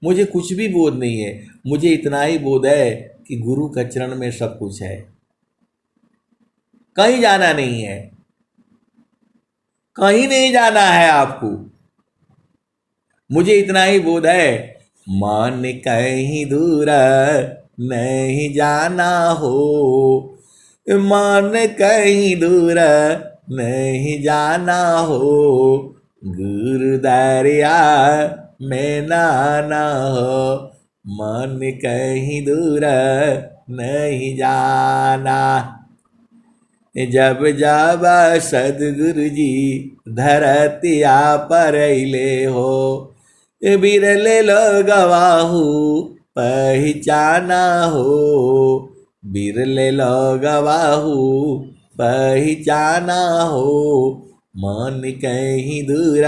मुझे कुछ भी बोध नहीं है, मुझे इतना ही बोध है कि गुरु का चरण में सब कुछ है, कहीं जाना नहीं है, कहीं नहीं जाना है आपको। मुझे इतना ही बोध है, मन कहीं दूर नहीं जाना हो, मन कहीं दूर नहीं जाना हो, गुरु दरिया में नाना हो, मन कहीं दूर नहीं जाना। जब जब सदगुरु जी धरतिया पर अइले हो, बिरले लोगवाहू पहचाना हो, बिरले लोगवाहू पहचाना हो, मन कहीं दूर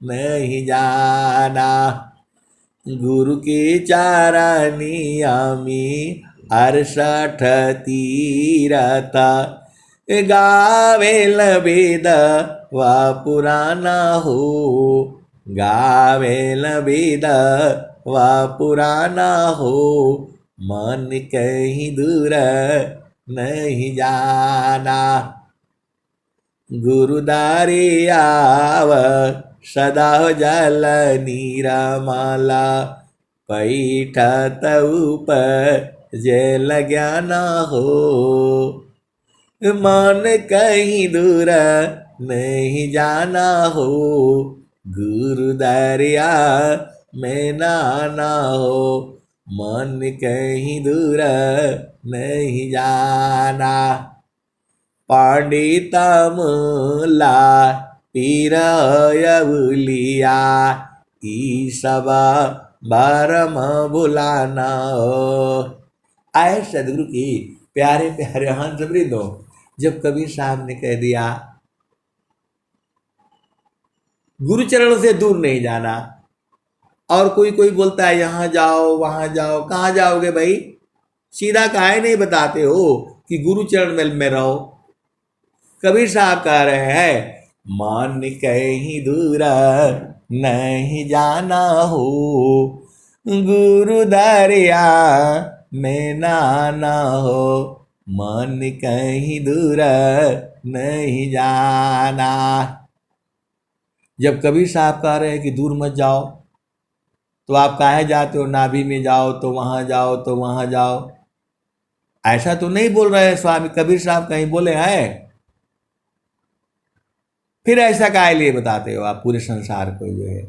नहीं जाना। गुरु के चारनिया में 68 तीरथ गावेल वेद वा पुराना हो, गावेल वेद वा पुराना हो, मन कहीं दूर नहीं जाना। गुरुदारी आव सदा जल नीरमाला, पैठत ऊपर जेल ज्ञान हो, मन कहीं दूर नहीं जाना हो, गुरु दरिया में नाना हो, मन कहीं दूर नहीं जाना। पंडिता मुला पीरयउलिया ई सबा बारम भुलाना हो। आए सदगुरु की प्यारे प्यारे हंस वृंदो। जब कबीर साहब ने कह दिया गुरु चरणों से दूर नहीं जाना, और कोई कोई बोलता है यहाँ जाओ वहां जाओ, कहाँ जाओगे भाई? सीधा काहे नहीं बताते हो कि गुरु चरण में रहो? कबीर साहब कह रहे हैं मन कहीं दूर नहीं जाना हो, गुरु दरिया में नाना हो, मन कहीं दूर नहीं जाना। जब कबीर साहब कह रहे हैं कि दूर मत जाओ, तो आप काहे जाते हो? नाभि में जाओ तो वहां जाओ तो वहां जाओ। ऐसा तो नहीं बोल रहे स्वामी कबीर साहब, कहीं बोले हैं? फिर ऐसा काहे लिए बताते हो आप पूरे संसार को? जो है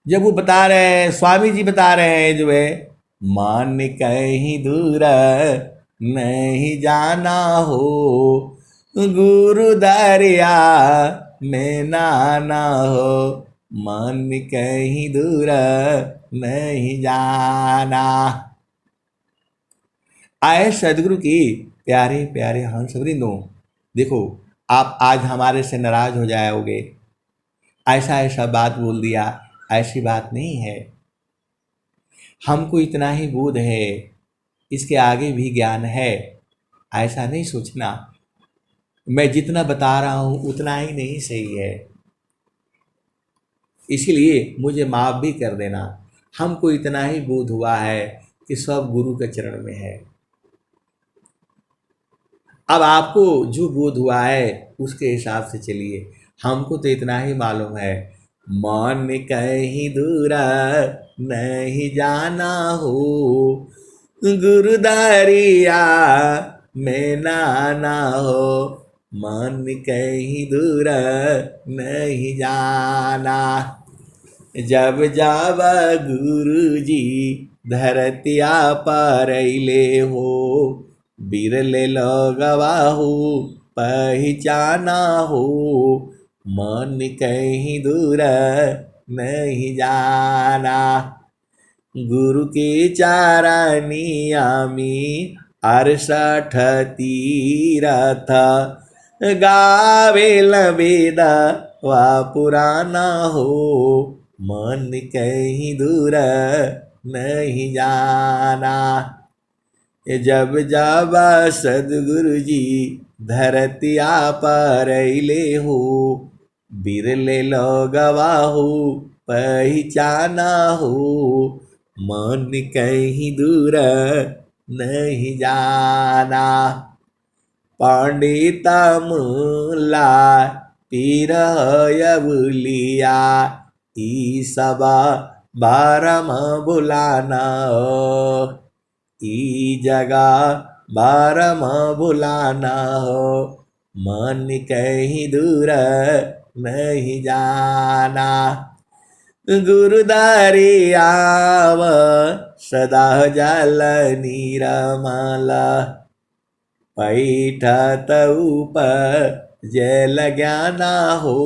जब वो बता रहे हैं, स्वामी जी बता रहे हैं जो है मान कहीं दूर नहीं जाना हो, गुरु दरिया में नाना हो, मन कहीं दूर नहीं जाना। आए सदगुरु की प्यारे प्यारे हंस वृंदों। देखो, आप आज हमारे से नाराज हो जाओगे, ऐसा ऐसा बात बोल दिया, ऐसी बात नहीं है। हमको इतना ही बोध है, इसके आगे भी ज्ञान है, ऐसा नहीं सोचना। मैं जितना बता रहा हूँ उतना ही नहीं सही है, इसलिए मुझे माफ़ भी कर देना। हमको इतना ही बोध हुआ है कि सब गुरु के चरण में है। अब आपको जो बोध हुआ है उसके हिसाब से चलिए। हमको तो इतना ही मालूम है, मन कहीं दूरा नहीं जाना हो, गुरुदारिया में नाना हो, मन कहीं दूरा नहीं जाना। जब जब गुरु जी धरतिया पर अइले हो, बिरले लगवा हो पहचाना हो, मन कहीं दूर नहीं जाना। गुरु के चारनिया में 68 तीरथ, गावे वेद वा पुराना हो, मन कहीं दूर नहीं जाना। जब जब सदगुरु जी धरतिया पर अइले हो, बिरले लगवा हो पहचाना हो, मन कहीं दूर नहीं जाना। पंडित मुला पीर बुलिया, ई सबा बारम बुलाना, ई जगह बारम बुलाना हो, मन कहीं दूर नहीं जाना। गुरुदारी आव सदा जल निरमल, पैठत ऊपर जल ज्ञाना हो,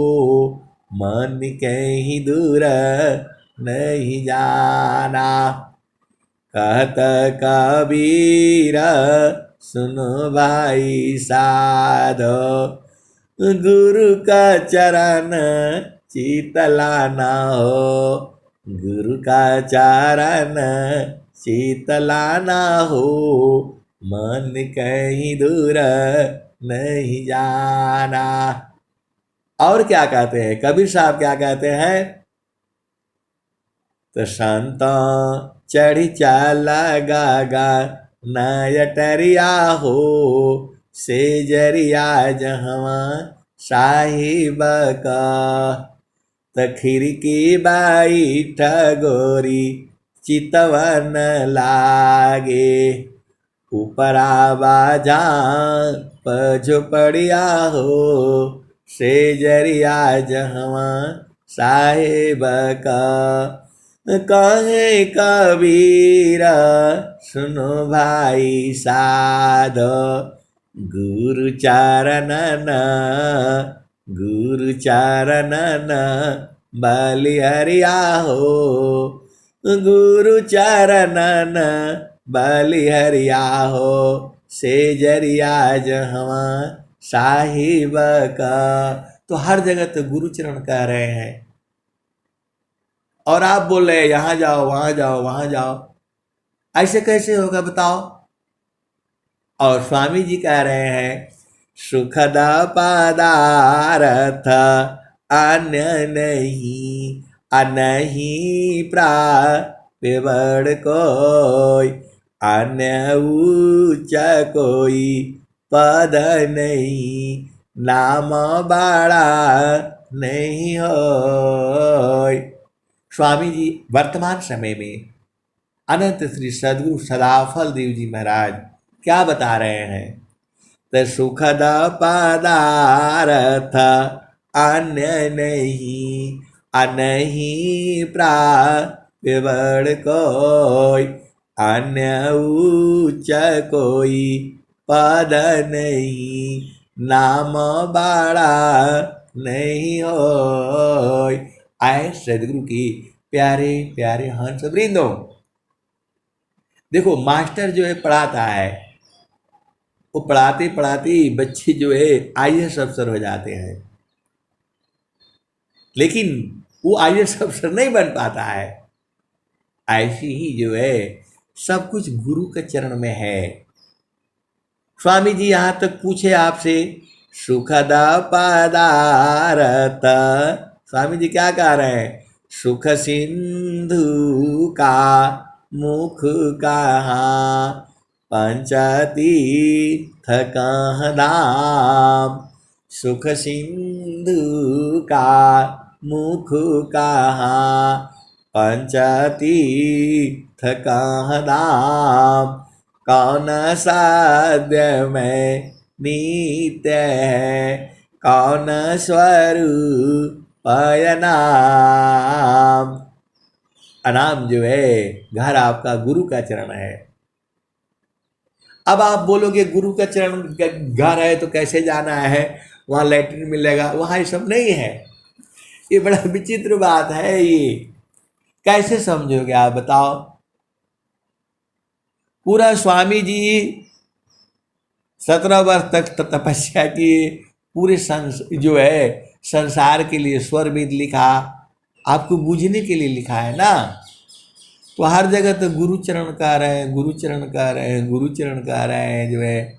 मन कहीं दूर नहीं जाना। कहत कबीर सुनो भाई साधो, गुरु का चरण शीतलाना हो, गुरु का चरण शीतलाना हो, मन कहीं दूर नहीं जाना। और क्या कहते हैं कबीर साहब, क्या कहते हैं? तो संत चढ़ी चाला गागा नयटरिया हो, से जरिया जहवा साहिब का, त खिड़की बाई ठगोरी चितवन लागे, ऊपरा बाजा झोपड़िया हो, से जरिया जहवा साहिब का। कहे कबीर सुनो भाई साधो, गुरु चरणन गुरु चरणन बलिहरिया हो, गुरु चरणन बलिहरिया हो, से जरिया जहवा साहिब का। तो हर जगह तो गुरु चरण कह रहे हैं, और आप बोल रहे हैं यहाँ जाओ वहाँ जाओ वहाँ जाओ, ऐसे कैसे होगा बताओ? और स्वामी जी कह रहे हैं, सुखद पदार्थ अन्य नहीं, अनहीं प्राप्य कोई, अन्य उच्च कोई पद नहीं, नाम बड़ा नहीं हो। स्वामी जी वर्तमान समय में अनंत श्री सदगुरु सदाफल देव जी महाराज क्या बता रहे हैं? तो सुखद पदार्थ अन्य नहीं, अनहीं प्राप्य कोई, अन्य उच्च कोई पद नहीं, नाम बड़ा नहीं होय। आए सदगुरु की प्यारे प्यारे हंस वृंदों। देखो, मास्टर जो है पढ़ाता है, वो पढ़ाते पढ़ाते बच्चे जो है IAS अफसर हो जाते हैं, लेकिन वो IAS अफसर नहीं बन पाता है। ऐसी ही जो है सब कुछ गुरु के चरण में है। स्वामी जी यहां तक पूछे आपसे, सुखद पदारत, स्वामी जी क्या कह रहे हैं? सुख सिंधु का मुख कहाँ, पंचतीर्थ कहाँ धाम। सुख सिंधु का मुख कहाँ, पंचतीर्थ कहाँ धाम। कौन साध्य में नित्य है, कौन स्वरूप नाम। अनाम जो है घर आपका गुरु का चरण है। अब आप बोलोगे गुरु का चरण घर है तो कैसे जाना है, वहां लैट्रिन मिलेगा, वहां ये सब नहीं है। ये बड़ा विचित्र बात है, ये कैसे समझोगे आप बताओ? पूरा स्वामी जी 17 वर्ष तक तपस्या की, पूरे जो है संसार के लिए स्वर वेद लिखा, आपको बूझने के लिए लिखा है ना। तो हर जगह तो गुरु चरण कह रहे हैं, गुरु चरण कह रहे हैं, गुरु चरण कह रहे हैं, जो है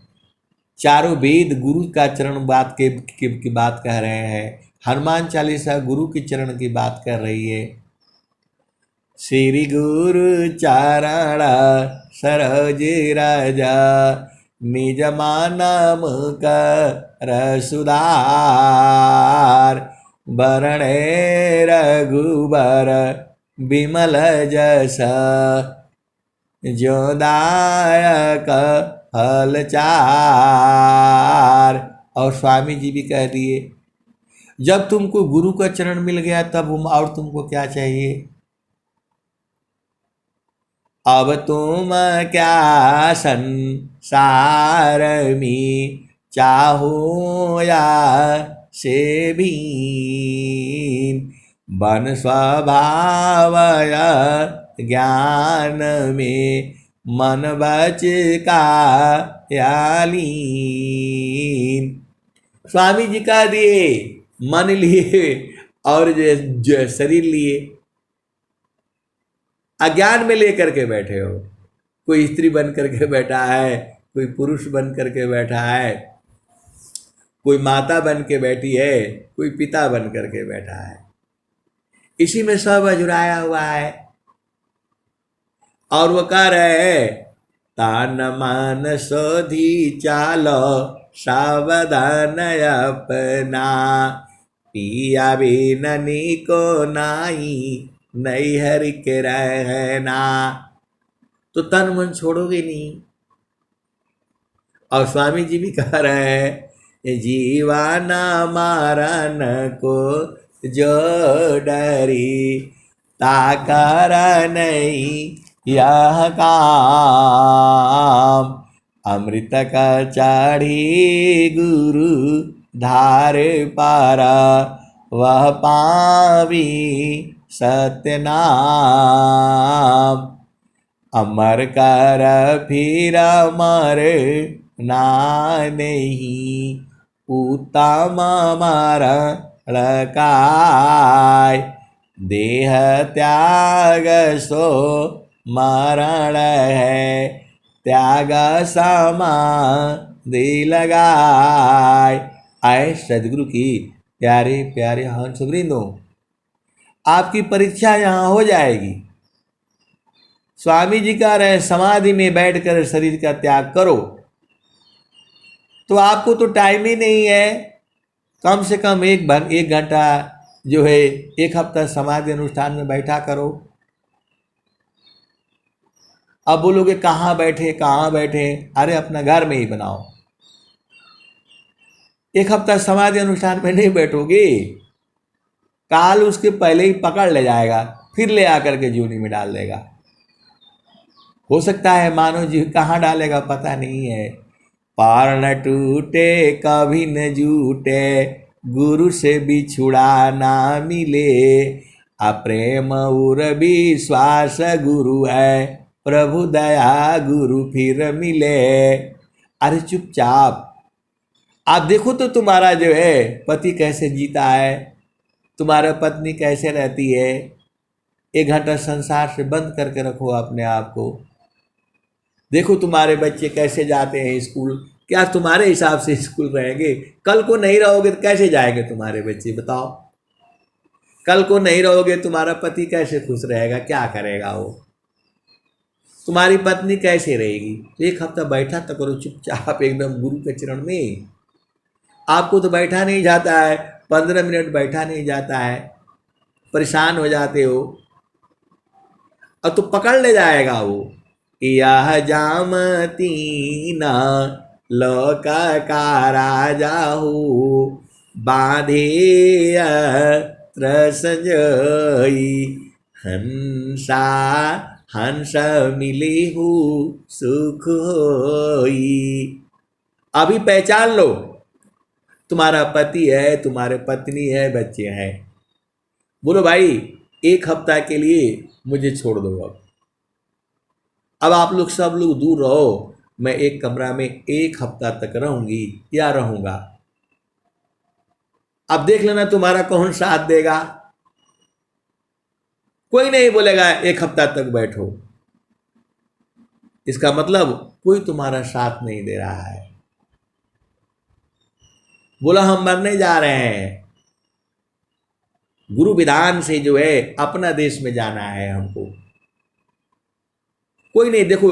चारों वेद गुरु का चरण बात की बात कह रहे हैं। हनुमान चालीसा गुरु के चरण की बात कर रही है। श्री गुरु चरण सरोज रज, निज मानम कर सुधार। बरणे रघुबर बिमल जस, जो दायक फल चार। और स्वामी जी भी कह दिए, जब तुमको गुरु का चरण मिल गया तब और तुमको क्या चाहिए? अब तुम क्या संसार में चाहो या से भी, बन स्वभाव ज्ञान में मन बच का यालीन। स्वामी जी का दिए मन लिए और जो शरीर लिए, अज्ञान में लेकर के बैठे हो। कोई स्त्री बन करके बैठा है, कोई पुरुष बन करके बैठा है, कोई माता बन के बैठी है, कोई पिता बन करके बैठा है। इसी में सब अजुराया हुआ है। और वो कह रहे हैं, तान मान सोधी चालो सावधान अपना, पिया बिननी को नाई नहीं हरि के रहना। तो तन मन छोड़ोगे नहीं। और स्वामी जी भी कह रहे हैं, जीवाना मारन को जो डरी, ताकर नहीं यह काम। अमृत का चाढ़ी गुरु धार पारा, वह पावी सत्य नाम। अमर कर फिर अमर ना नहीं, उत्तम अमर लकाय। देह त्याग सो मरण है, त्याग समाधि लगाय। आए सदगुरु की प्यारे प्यारे हंस वृंदों, आपकी परीक्षा यहाँ हो जाएगी। स्वामी जी कह रहे हैं समाधि में बैठकर शरीर का त्याग करो। तो आपको तो टाइम ही नहीं है। कम से कम एक घंटा जो है, एक हफ्ता समाधि अनुष्ठान में बैठा करो। अब बोलोगे कहाँ बैठे कहाँ बैठे, अरे अपना घर में ही बनाओ। एक हफ्ता समाधि अनुष्ठान में नहीं बैठोगे, काल उसके पहले ही पकड़ ले जाएगा, फिर ले आकर के जूनी में डाल देगा। हो सकता है मानव जीव कहाँ डालेगा पता नहीं है। पार न टूटे कभी न जूटे, गुरु से बिछुड़ा ना मिले। अप्रेम उर विश्वास गुरु है, प्रभु दया गुरु फिर मिले। अरे चुपचाप आप देखो तो तुम्हारा जो है पति कैसे जीता है, तुम्हारा पत्नी कैसे रहती है। 1 घंटा संसार से बंद करके रखो अपने आप को। देखो तुम्हारे बच्चे कैसे जाते हैं स्कूल, क्या तुम्हारे हिसाब से स्कूल रहेंगे? कल को नहीं रहोगे तो कैसे जाएंगे तुम्हारे बच्चे, बताओ? कल को नहीं रहोगे तुम्हारा पति कैसे खुश रहेगा, क्या करेगा वो? तुम्हारी पत्नी कैसे रहेगी? तो 1 हफ्ता बैठा तो करो चुपचाप एकदम गुरु के चरण में। आपको तो बैठा नहीं जाता है, 15 मिनट बैठा नहीं जाता है, परेशान हो जाते हो। अब तो पकड़ ले जाएगा वो। यह जामती न लोक का राजा हो, बांधे संजोई, हंसा हंस मिली हूँ सुख होई। अभी पहचान लो, तुम्हारा पति है, तुम्हारे पत्नी है, बच्चे हैं। बोलो भाई 1 हफ्ता के लिए मुझे छोड़ दो। अब आप लोग सब लोग दूर रहो, मैं एक कमरा में 1 हफ्ता तक रहूंगी या रहूंगा। अब देख लेना तुम्हारा कौन साथ देगा। कोई नहीं बोलेगा 1 हफ्ता तक बैठो, इसका मतलब कोई तुम्हारा साथ नहीं दे रहा है। बोला हम मरने जा रहे हैं, गुरु विधान से जो है अपना देश में जाना है हमको। कोई नहीं, देखो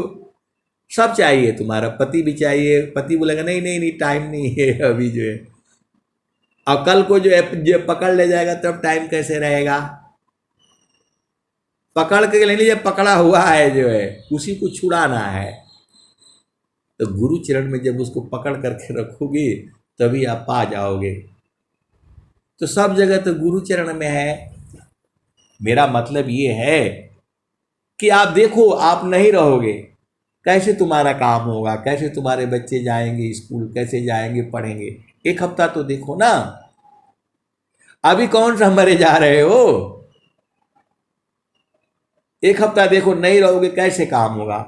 सब चाहिए, तुम्हारा पति भी चाहिए। पति बोलेगा नहीं नहीं नहीं टाइम नहीं है अभी जो है, और कल को जो है जो पकड़ ले जाएगा तब टाइम कैसे रहेगा? पकड़ के ले लीजिए, पकड़ा हुआ है जो है उसी को छुड़ाना है। तो गुरु चरण में जब उसको पकड़ करके रखोगे तभी आप पा जाओगे। तो सब जगह तो गुरु चरण में है। मेरा मतलब ये है कि आप देखो, आप नहीं रहोगे कैसे तुम्हारा काम होगा, कैसे तुम्हारे बच्चे जाएंगे स्कूल, कैसे जाएंगे पढ़ेंगे? 1 हफ्ता तो देखो ना। अभी कौन सा मरे जा रहे हो? 1 हफ्ता देखो, नहीं रहोगे कैसे काम होगा?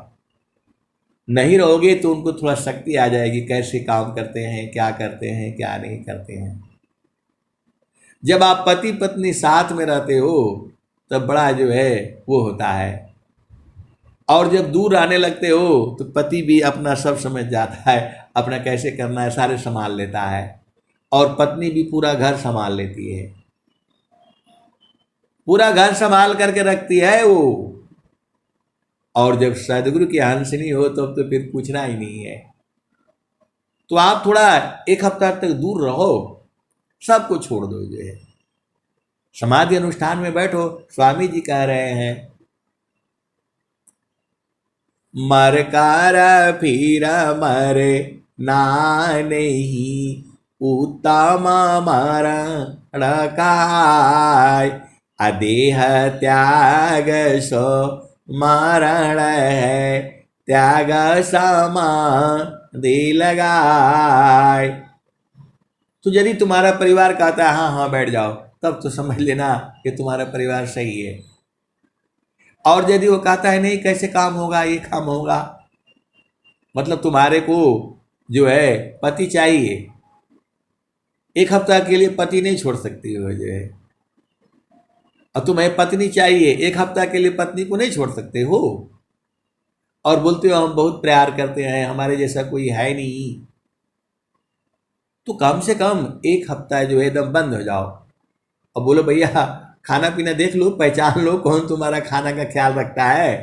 नहीं रहोगे तो उनको थोड़ा शक्ति आ जाएगी, कैसे काम करते हैं, क्या करते हैं, क्या नहीं करते हैं। जब आप पति पत्नी साथ में रहते हो तब बड़ा जो है वो होता है, और जब दूर आने लगते हो तो पति भी अपना सब समझ जाता है, अपना कैसे करना है सारे संभाल लेता है, और पत्नी भी पूरा घर संभाल लेती है, पूरा घर संभाल करके रखती है वो। और जब सदगुरु की हंसनी हो तो फिर पूछना ही नहीं है। तो आप थोड़ा 1 हफ्ता तक दूर रहो, सबको छोड़ दो जो है। समाधि अनुष्ठान में बैठो, स्वामी जी कह रहे हैं मर कार फिर मरे ना नहीं, उत्तम मरण काय, अदेह त्याग सो मरण है, त्याग समाधि लगाए। तो यदि तुम्हारा परिवार कहता है हाँ हाँ बैठ जाओ, तब तो समझ लेना कि तुम्हारा परिवार सही है। और यदि वो कहता है नहीं कैसे काम होगा, ये काम होगा, मतलब तुम्हारे को जो है पति चाहिए। 1 हफ्ता के लिए पति नहीं छोड़ सकती हो जो है, और तुम्हें पत्नी चाहिए, 1 हफ्ता के लिए पत्नी को नहीं छोड़ सकते हो। और बोलते हो हम बहुत प्यार करते हैं, हमारे जैसा कोई है नहीं। तो कम से कम 1 हफ्ता जो है एकदम बंद हो जाओ और बोलो भैया खाना पीना देख लो, पहचान लो कौन तुम्हारा खाना का ख्याल रखता है।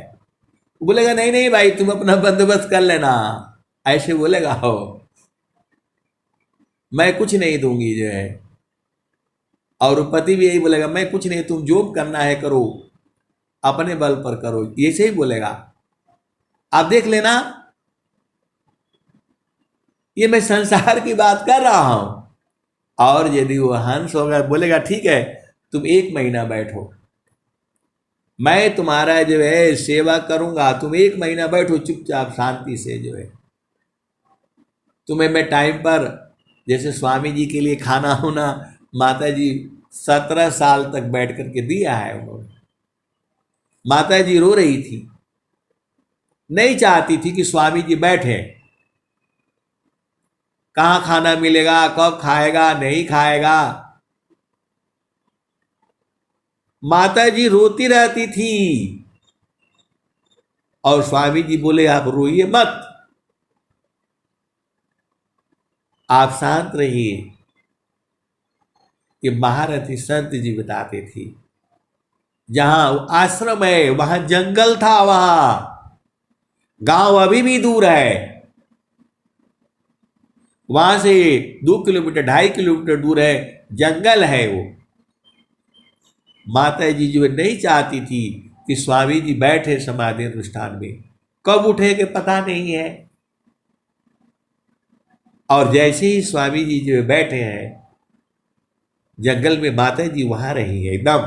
वो बोलेगा नहीं नहीं भाई तुम अपना बंदोबस्त कर लेना, ऐसे बोलेगा हो, मैं कुछ नहीं दूंगी जो है। और पति भी यही बोलेगा मैं कुछ नहीं, तुम जो करना है करो, अपने बल पर करो, ये से ही बोलेगा। आप देख लेना, ये मैं संसार की बात कर रहा हूं। और यदि वो हंस होगा बोलेगा ठीक है तुम 1 महीना बैठो, मैं तुम्हारा जो है सेवा करूंगा, तुम 1 महीना बैठो चुपचाप शांति से जो है। तुम्हें मैं टाइम पर, जैसे स्वामी जी के लिए खाना होना माता जी 17 साल तक बैठ करके दिया है उन्होंने। माता जी रो रही थी, नहीं चाहती थी कि स्वामी जी बैठे, कहाँ खाना मिलेगा, कब खाएगा, नहीं खाएगा। माता जी रोती रहती थी और स्वामी जी बोले आप रोइए मत, आप शांत रहिए। ये महारथी संत जी बताते थे, जहां आश्रम है वहां जंगल था, वहां गांव अभी भी दूर है, वहां से 2 किलोमीटर 2.5 किलोमीटर दूर है, जंगल है वो। माता जी जो नहीं चाहती थी कि स्वामी जी बैठे समाधि अनुष्ठान में, कब उठेंगे पता नहीं है। और जैसे ही स्वामी जी जो बैठे हैं जंगल में, माता जी वहां रही है एकदम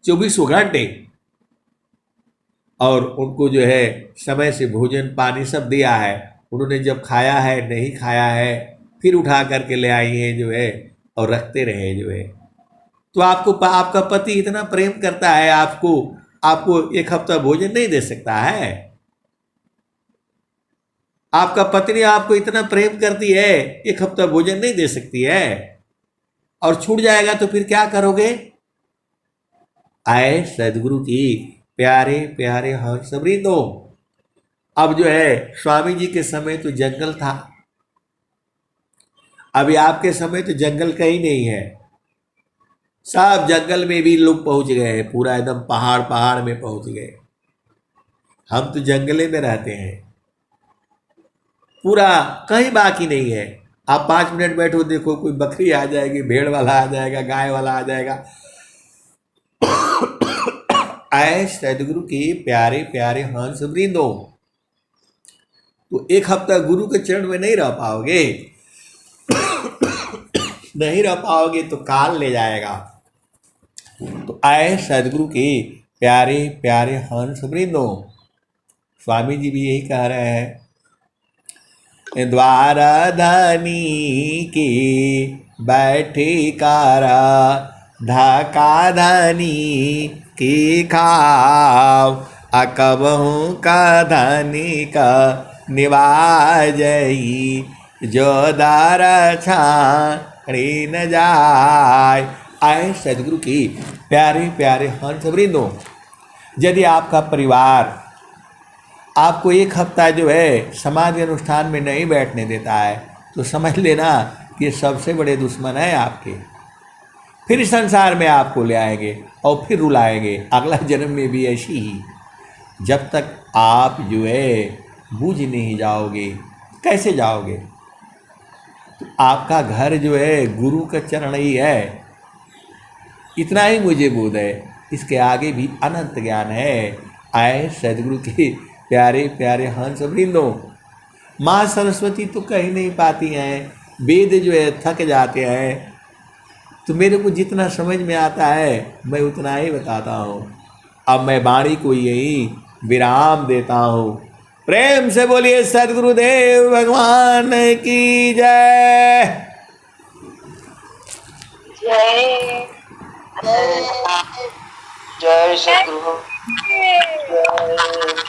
24 घंटे, और उनको जो है समय से भोजन पानी सब दिया है। उन्होंने जब खाया है नहीं खाया है फिर उठा करके ले आई है जो है, और रखते रहे जो है। तो आपको आपका पति इतना प्रेम करता है, आपको आपको 1 हफ्ता भोजन नहीं दे सकता है। आपका पत्नी आपको इतना प्रेम करती है, 1 हफ्ता भोजन नहीं दे सकती है, और छूट जाएगा तो फिर क्या करोगे। आए सदगुरु की प्यारे प्यारे हंस वृंदो। अब जो है स्वामी जी के समय तो जंगल था, अभी आपके समय तो जंगल कहीं नहीं है। सब जंगल में भी लोग पहुंच गए हैं, पूरा एकदम पहाड़ पहाड़ में पहुंच गए। हम तो जंगले में रहते हैं, पूरा कहीं बाकी नहीं है। आप 5 मिनट बैठो, देखो कोई बकरी आ जाएगी, भेड़ वाला आ जाएगा, गाय वाला आ जाएगा। आए सदगुरु के प्यारे प्यारे हंस वृंदो। तो 1 हफ्ता गुरु के चरण में नहीं रह पाओगे, नहीं रह पाओगे तो काल ले जाएगा। तो आए सदगुरु के प्यारे प्यारे हंस वृंदो। स्वामी जी भी यही कह रहे हैं, द्वारा धनी की बैठी कारा, धका धनी की खाव, अकबहू का धनी का निवाजई, जो दार छाड़ी न जाय। आए सदगुरु की प्यारे प्यारे हंस वृंदो। यदि आपका परिवार आपको 1 हफ्ता जो है समाधि अनुष्ठान में नहीं बैठने देता है, तो समझ लेना कि ये सबसे बड़े दुश्मन है आपके। फिर संसार में आपको ले आएंगे और फिर रुलाएंगे, अगला जन्म में भी ऐसी ही। जब तक आप जो है बूझ नहीं जाओगे, कैसे जाओगे। तो आपका घर जो है गुरु का चरण ही है, इतना ही मुझे बोध है, इसके आगे भी अनंत ज्ञान है। आए सदगुरु के प्यारे प्यारे हंस वृंदो। माँ सरस्वती तो कहीं नहीं पाती हैं, वेद जो है थक जाते हैं। तो मेरे को जितना समझ में आता है मैं उतना ही बताता हूँ। अब मैं वाणी को यही विराम देता हूँ। प्रेम से बोलिए सदगुरुदेव भगवान की जय। जय जय सद्गुरु जय।